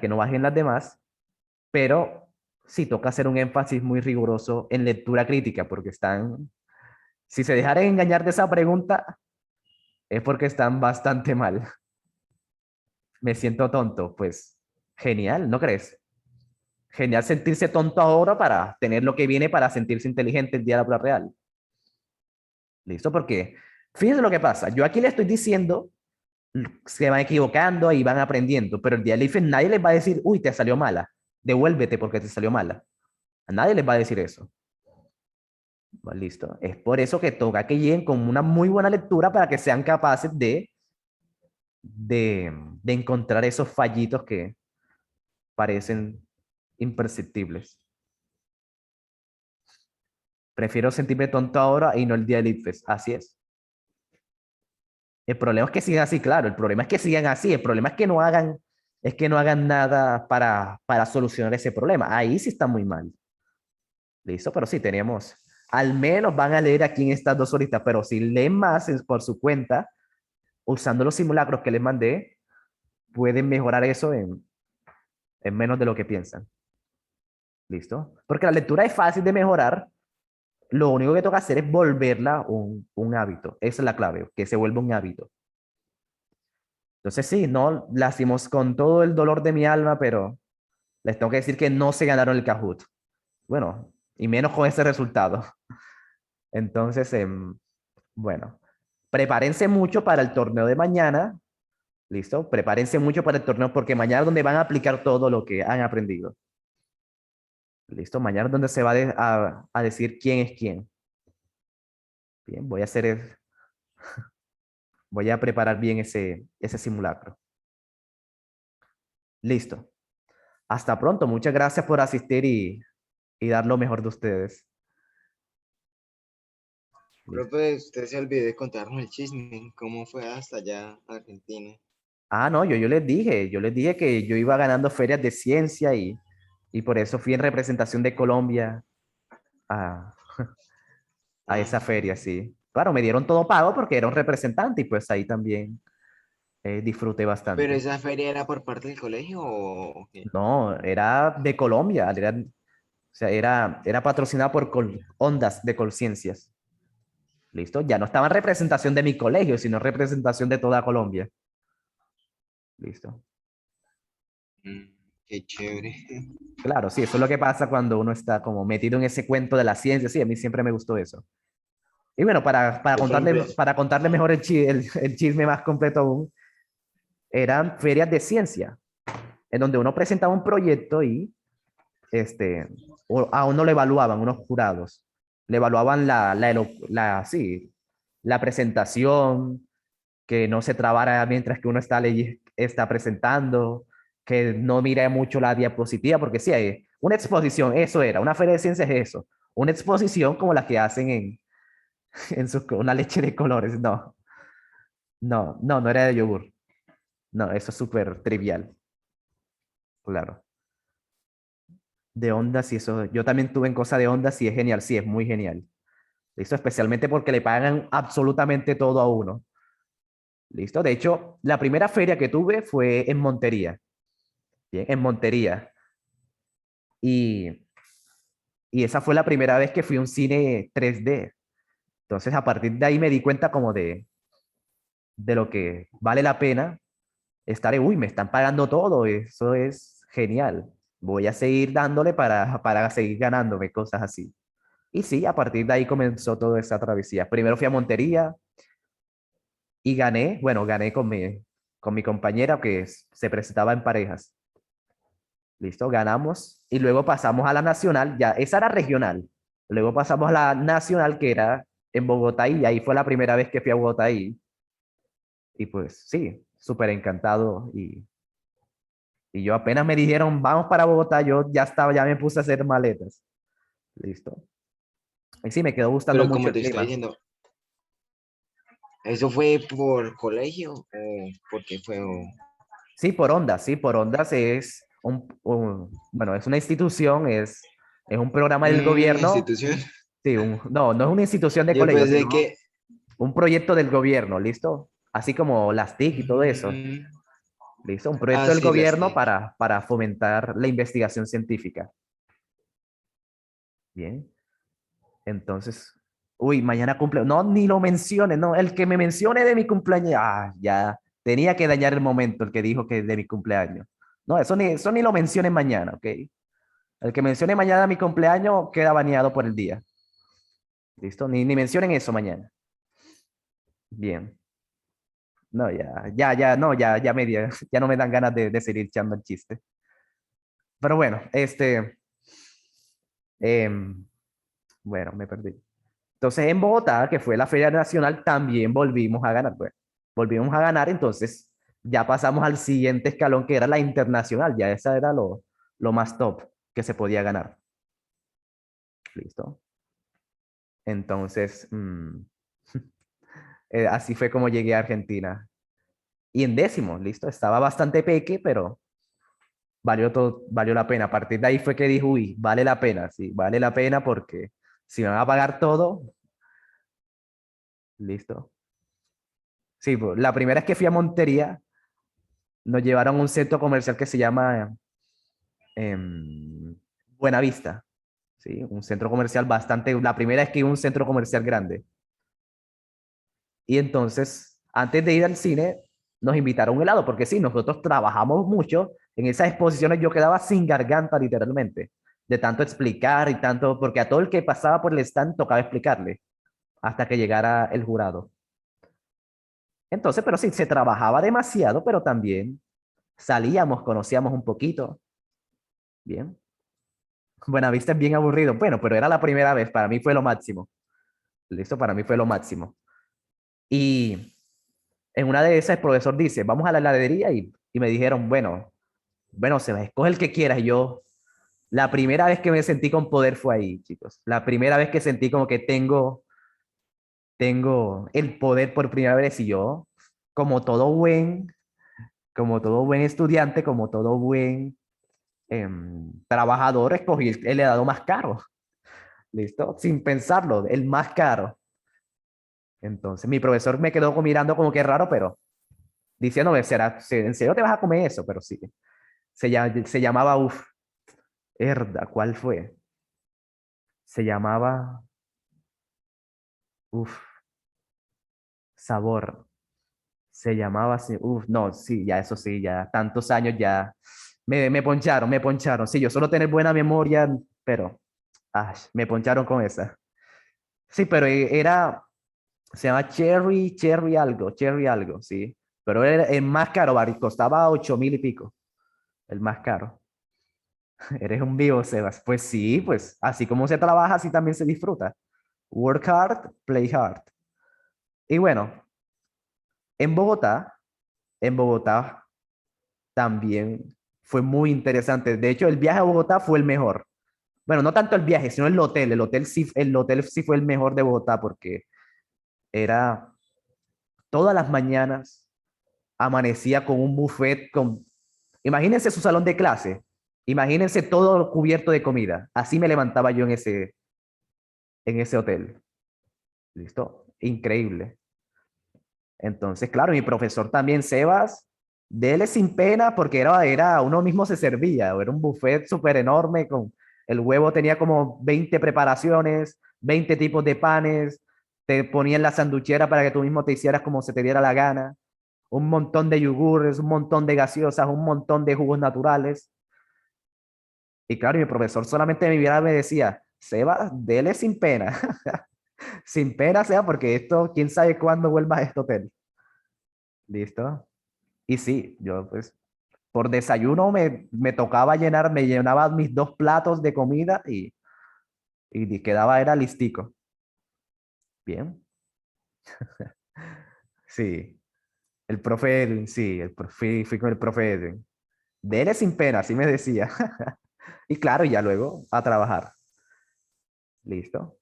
S1: no bajen las demás, pero sí toca hacer un énfasis muy riguroso en lectura crítica, porque si se dejaran engañar de esa pregunta, es porque están bastante mal. Me siento tonto, pues genial, ¿no crees? Genial sentirse tonto ahora para tener lo que viene para sentirse inteligente el día de la prueba real. ¿Listo? Porque fíjense lo que pasa. Yo aquí le estoy diciendo, se van equivocando y van aprendiendo, pero el día del IFES nadie les va a decir, uy, te salió mala, devuélvete porque te salió mala. A nadie les va a decir eso. Listo. Es por eso que toca que lleguen con una muy buena lectura para que sean capaces de encontrar esos fallitos que parecen imperceptibles. Prefiero sentirme tonto ahora y no el día del IFES. Así es. El problema es que sigan así, claro. El problema es que sigan así. El problema es que no hagan nada para solucionar ese problema. Ahí sí está muy mal. Listo, pero sí tenemos. Al menos van a leer aquí en estas 2 horitas, pero si leen más por su cuenta, usando los simulacros que les mandé, pueden mejorar eso en menos de lo que piensan. ¿Listo? Porque la lectura es fácil de mejorar. Lo único que toca hacer es volverla un hábito. Esa es la clave, que se vuelva un hábito. Entonces sí, no la hicimos con todo el dolor de mi alma, pero les tengo que decir que no se ganaron el Kahoot. Bueno, y menos con ese resultado. Entonces, bueno, prepárense mucho para el torneo de mañana. ¿Listo? Prepárense mucho para el torneo porque mañana es donde van a aplicar todo lo que han aprendido. ¿Listo? Mañana es donde se va a decir quién es quién. Bien, voy a preparar bien ese simulacro. Listo. Hasta pronto. Muchas gracias por asistir y dar lo mejor de ustedes.
S4: Profe, usted se olvidó de contarnos el chisme, cómo fue hasta allá a Argentina.
S1: Ah, no, yo les dije que yo iba ganando ferias de ciencia y por eso fui en representación de Colombia a, a esa feria, sí. Claro, me dieron todo pago porque era un representante y pues ahí también disfruté
S4: ¿Pero
S1: bastante.
S4: esa feria era por parte del colegio o qué?
S1: No, era de Colombia, o sea, era patrocinada por Ondas de Colciencias. ¿Listo? Ya no estaba en representación de mi colegio, sino en representación de toda Colombia. ¿Listo?
S4: Qué chévere.
S1: Claro, sí, eso es lo que pasa cuando uno está como metido en ese cuento de la ciencia. Sí, a mí siempre me gustó eso. Y bueno, para contarle mejor el chisme más completo aún, eran ferias de ciencia, en donde uno presentaba un proyecto y a uno lo evaluaban unos jurados. Le evaluaban sí, la presentación, que no se trabara mientras que uno está presentando, que no mire mucho la diapositiva, porque sí, hay una exposición, eso era, una feria de ciencias es eso, una exposición como la que hacen una leche de colores, no era de yogur, no, eso es súper trivial, claro. De ondas y eso, yo también tuve en cosa de ondas y es genial, sí, es muy genial. ¿Listo? Especialmente porque le pagan absolutamente todo a uno. ¿Listo? De hecho, la primera feria que tuve fue en Montería. Bien, en Montería. Y, y esa fue la primera vez que fui a un cine 3D. Entonces, a partir de ahí me di cuenta como de lo que vale la pena estar, uy, me están pagando todo, eso es genial. Voy a seguir dándole para seguir ganándome cosas así. Y sí, a partir de ahí comenzó toda esa travesía. Primero fui a Montería y gané, bueno, gané con mi compañera que se presentaba en parejas. Listo, ganamos y luego pasamos a la nacional, ya esa era regional. Luego pasamos a la nacional que era en Bogotá y ahí fue la primera vez que fui a Bogotá Y pues sí, súper encantado. Y yo apenas me dijeron, vamos para Bogotá, yo ya estaba, ya me puse a hacer maletas. Listo. Y sí, me quedó gustando
S4: Pero
S1: mucho
S4: como
S1: el
S4: te estoy
S1: clima.
S4: diciendo, ¿eso fue por colegio o porque fue?
S1: Sí, por ondas, sí, por ondas es bueno, es una institución, es un programa del gobierno.
S4: Institución.
S1: Sí, no, no es una institución de
S4: Yo
S1: colegio,
S4: pensé
S1: sino
S4: que...
S1: un proyecto del gobierno, ¿listo? Así como las TIC y todo eso,
S4: mm,
S1: ¿listo? Un proyecto del
S4: sí, las
S1: gobierno
S4: TIC.
S1: para fomentar la investigación científica. Bien, entonces, uy, mañana cumple, no, ni lo mencione, no, el que me mencione de mi cumpleaños, ya, tenía que dañar el momento, el que dijo que de mi cumpleaños. No, eso ni lo mencione mañana, ¿ok? El que mencione mañana mi cumpleaños queda baneado por el día. ¿Listo? Ni mencionen eso mañana. Bien. No, no, ya me dio, ya no me dan ganas de seguir echando el chiste. Pero bueno, em, bueno, me perdí. Entonces en Bogotá, que fue la Feria Nacional, también volvimos a ganar. Bueno, volvimos a ganar, entonces ya pasamos al siguiente escalón que era la internacional. Ya esa era lo más top que se podía ganar. Listo. Entonces, así fue como llegué a Argentina. Y en décimo, listo. Estaba bastante peque, pero valió la pena. A partir de ahí fue que dije, uy, vale la pena, sí, vale la pena porque si me van a pagar todo, listo. Sí, pues, la primera vez que fui a Montería, nos llevaron a un centro comercial que se llama em, Buenavista, sí, un centro comercial bastante, la primera vez que iba a un centro comercial grande. Y entonces, antes de ir al cine, nos invitaron a un helado, porque sí, nosotros trabajamos mucho. En esas exposiciones yo quedaba sin garganta, literalmente, de tanto explicar y tanto, porque a todo el que pasaba por el stand tocaba explicarle hasta que llegara el jurado. Entonces, pero sí, se trabajaba demasiado, pero también salíamos, conocíamos un poquito. Bien. Buenavista es bien aburrido. Bueno, pero era la primera vez, para mí fue lo máximo. Listo, para mí fue lo máximo. Y en una de esas el profesor dice, vamos a la heladería y me dijeron, bueno, se va, escoge el que quieras. Y yo, la primera vez que me sentí con poder fue ahí, chicos. La primera vez que sentí como que tengo el poder por primera vez y yo, como todo buen, como todo buen estudiante, como todo buen trabajador, escogí el helado más caro. ¿Listo? Sin pensarlo, el más caro. Entonces mi profesor me quedó mirando como que raro, pero diciéndome, ¿en serio te vas a comer eso? Pero sí. Se llamaba, ¿cuál fue? Se llamaba, uf, sabor. Se llamaba así, no, sí, ya eso sí, ya tantos años ya. Me poncharon, me poncharon. Sí, yo solo tener buena memoria, pero me poncharon con esa. Sí, pero se llama Cherry algo, sí. Pero era el más caro, costaba 8.000 y pico, el más caro. Eres un vivo, Sebas. Pues sí, pues así como se trabaja, así también se disfruta. Work hard, play hard. Y bueno, en Bogotá, en Bogotá también fue muy interesante. De hecho, el viaje a Bogotá fue el mejor. Bueno, no tanto el viaje, sino el hotel. El hotel sí fue el mejor de Bogotá porque era todas las mañanas amanecía con un buffet con... Imagínense su salón de clase. Imagínense todo cubierto de comida. Así me levantaba yo en ese hotel. ¿Listo? Increíble. Entonces, claro, mi profesor también, Sebas, dele sin pena porque uno mismo se servía, era un buffet súper enorme, el huevo tenía como 20 preparaciones, 20 tipos de panes, te ponían la sanduchera para que tú mismo te hicieras como se te diera la gana, un montón de yogures, un montón de gaseosas, un montón de jugos naturales. Y claro, mi profesor solamente me miraba y me decía, Sebas, dele sin pena, sin pena sea porque esto, quién sabe cuándo vuelvas a este hotel. ¿Listo? Y sí, yo pues por desayuno me tocaba me llenaba mis 2 platos de comida y quedaba, era listico. Bien, sí. El profe Edwin, sí, fui con el profe Edwin. Dele sin pena, así me decía. Y claro, ya luego a trabajar. Listo.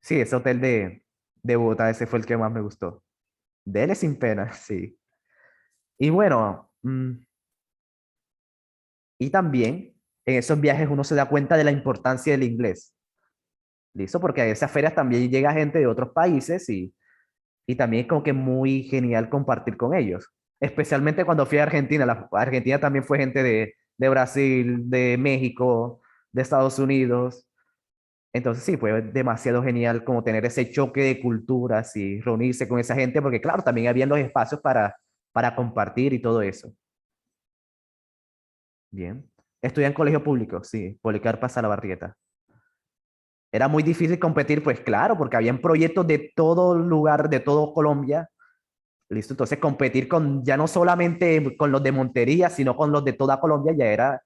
S1: Sí, ese hotel de Bogotá, ese fue el que más me gustó. Dele sin pena, sí. Y bueno, y también en esos viajes uno se da cuenta de la importancia del inglés. ¿Listo? Porque a esas ferias también llega gente de otros países y también es como que muy genial compartir con ellos. Especialmente cuando fui a Argentina. Argentina también fue gente de Brasil, de México, de Estados Unidos. Entonces sí, fue demasiado genial como tener ese choque de culturas y reunirse con esa gente, porque claro, también habían los espacios para compartir y todo eso. Bien. Estudié en colegio público, sí, Policarpa Salabarrieta. Era muy difícil competir, pues claro, porque habían proyectos de todo lugar, de todo Colombia. Listo, entonces competir con ya no solamente con los de Montería, sino con los de toda Colombia ya era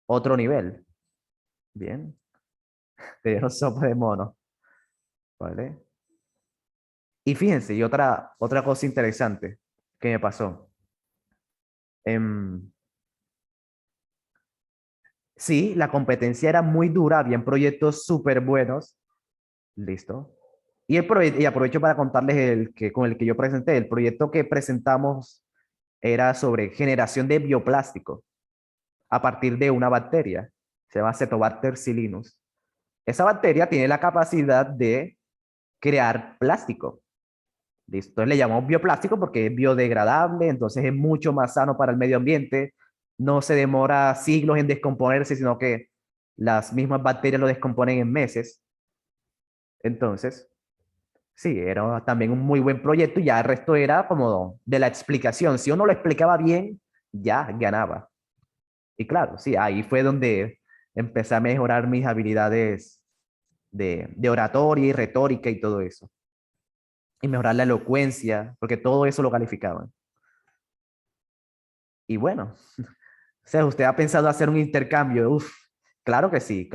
S1: otro nivel. Bien, te dieron sopa de mono, ¿vale? Y fíjense, y otra cosa interesante que me pasó. Em, sí, la competencia era muy dura, habían proyectos súper buenos, listo. Y aprovecho para contarles con el que yo presenté. El proyecto que presentamos era sobre generación de bioplástico a partir de una bacteria. Se llama Cetobacter silinus. Esa bacteria tiene la capacidad de crear plástico. ¿Listo? Entonces le llamamos bioplástico porque es biodegradable, entonces es mucho más sano para el medio ambiente. No se demora siglos en descomponerse, sino que las mismas bacterias lo descomponen en meses. Entonces, sí, era también un muy buen proyecto y ya el resto era como de la explicación. Si uno lo explicaba bien, ya ganaba. Y claro, sí, ahí fue donde empecé a mejorar mis habilidades de oratoria y retórica y todo eso. Y mejorar la elocuencia, porque todo eso lo calificaban. Y bueno, o sea, ¿usted ha pensado hacer un intercambio? Uf, claro que sí,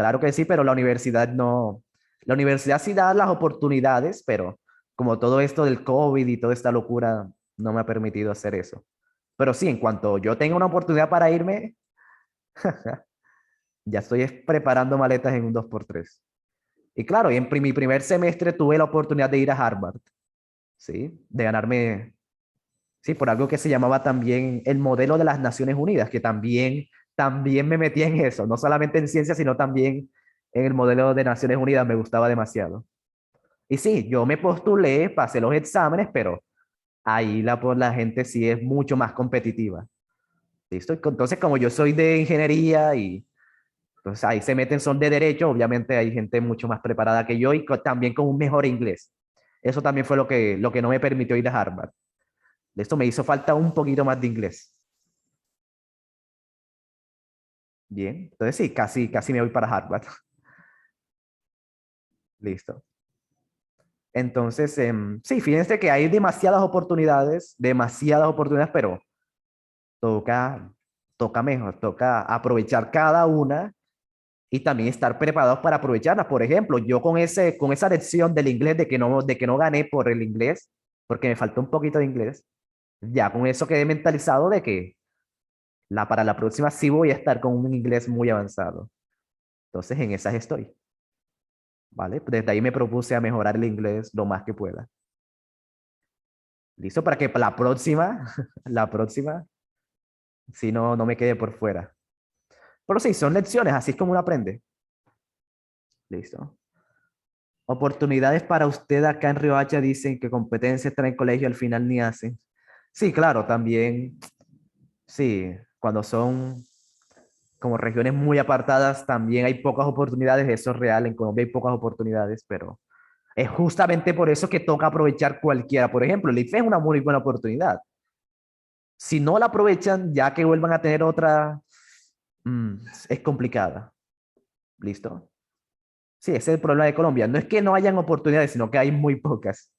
S1: pero la universidad no. La universidad sí da las oportunidades, pero como todo esto del COVID y toda esta locura no me ha permitido hacer eso. Pero sí, en cuanto yo tenga una oportunidad para irme, ya estoy preparando maletas en un 2x3. Y claro, y en mi primer semestre tuve la oportunidad de ir a Harvard, ¿sí? De ganarme, sí, por algo que se llamaba también el modelo de las Naciones Unidas, que también me metí en eso, no solamente en ciencia, sino también en el modelo de Naciones Unidas, me gustaba demasiado. Y sí, yo me postulé, pasé los exámenes, pero ahí la gente sí es mucho más competitiva. ¿Listo? Entonces, como yo soy de ingeniería y entonces ahí se meten son de derecho, obviamente hay gente mucho más preparada que yo y también con un mejor inglés. Eso también fue lo que no me permitió ir a Harvard. Esto me hizo falta un poquito más de inglés. Bien, entonces sí, casi me voy para Harvard. Listo. Entonces, sí, fíjense que hay demasiadas oportunidades, pero toca, toca mejor, toca aprovechar cada una y también estar preparados para aprovecharlas. Por ejemplo, yo con esa lección del inglés de que no gané por el inglés, porque me faltó un poquito de inglés, ya con eso quedé mentalizado de que para la próxima sí voy a estar con un inglés muy avanzado. Entonces, en esas estoy, ¿vale? Desde ahí me propuse a mejorar el inglés lo más que pueda. ¿Listo? Para que la próxima, la próxima, si no me quede por fuera. Pero sí, son lecciones, así es como uno aprende. Listo. Oportunidades para usted acá en Riohacha dicen que competencias está en el colegio al final ni hacen. Sí, claro, también, sí, cuando son como regiones muy apartadas también hay pocas oportunidades, eso es real, en Colombia hay pocas oportunidades, pero es justamente por eso que toca aprovechar cualquiera. Por ejemplo, el IFE es una muy buena oportunidad. Si no la aprovechan, ya que vuelvan a tener otra, mm, es complicada. ¿Listo? Sí, ese es el problema de Colombia. No es que no hayan oportunidades, sino que hay muy pocas.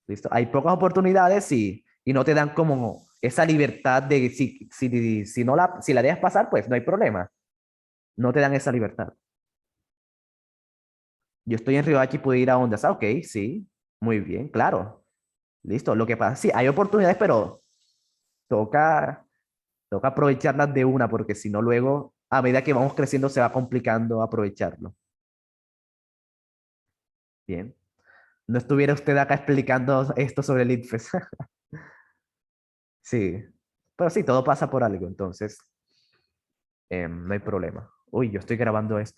S1: ¿Listo? Hay pocas oportunidades y no te dan como esa libertad de si la dejas pasar, pues no hay problema. No te dan esa libertad. Yo estoy en Riohacha y puedo ir a Ondas. Ah, ok, sí, muy bien, claro. Listo. Lo que pasa, sí, hay oportunidades, pero toca aprovecharlas de una, porque si no luego, a medida que vamos creciendo, se va complicando aprovecharlo. Bien. No estuviera usted acá explicando esto sobre el ITFES. Sí, pero sí, todo pasa por algo, entonces no hay problema. Uy, yo estoy grabando esto.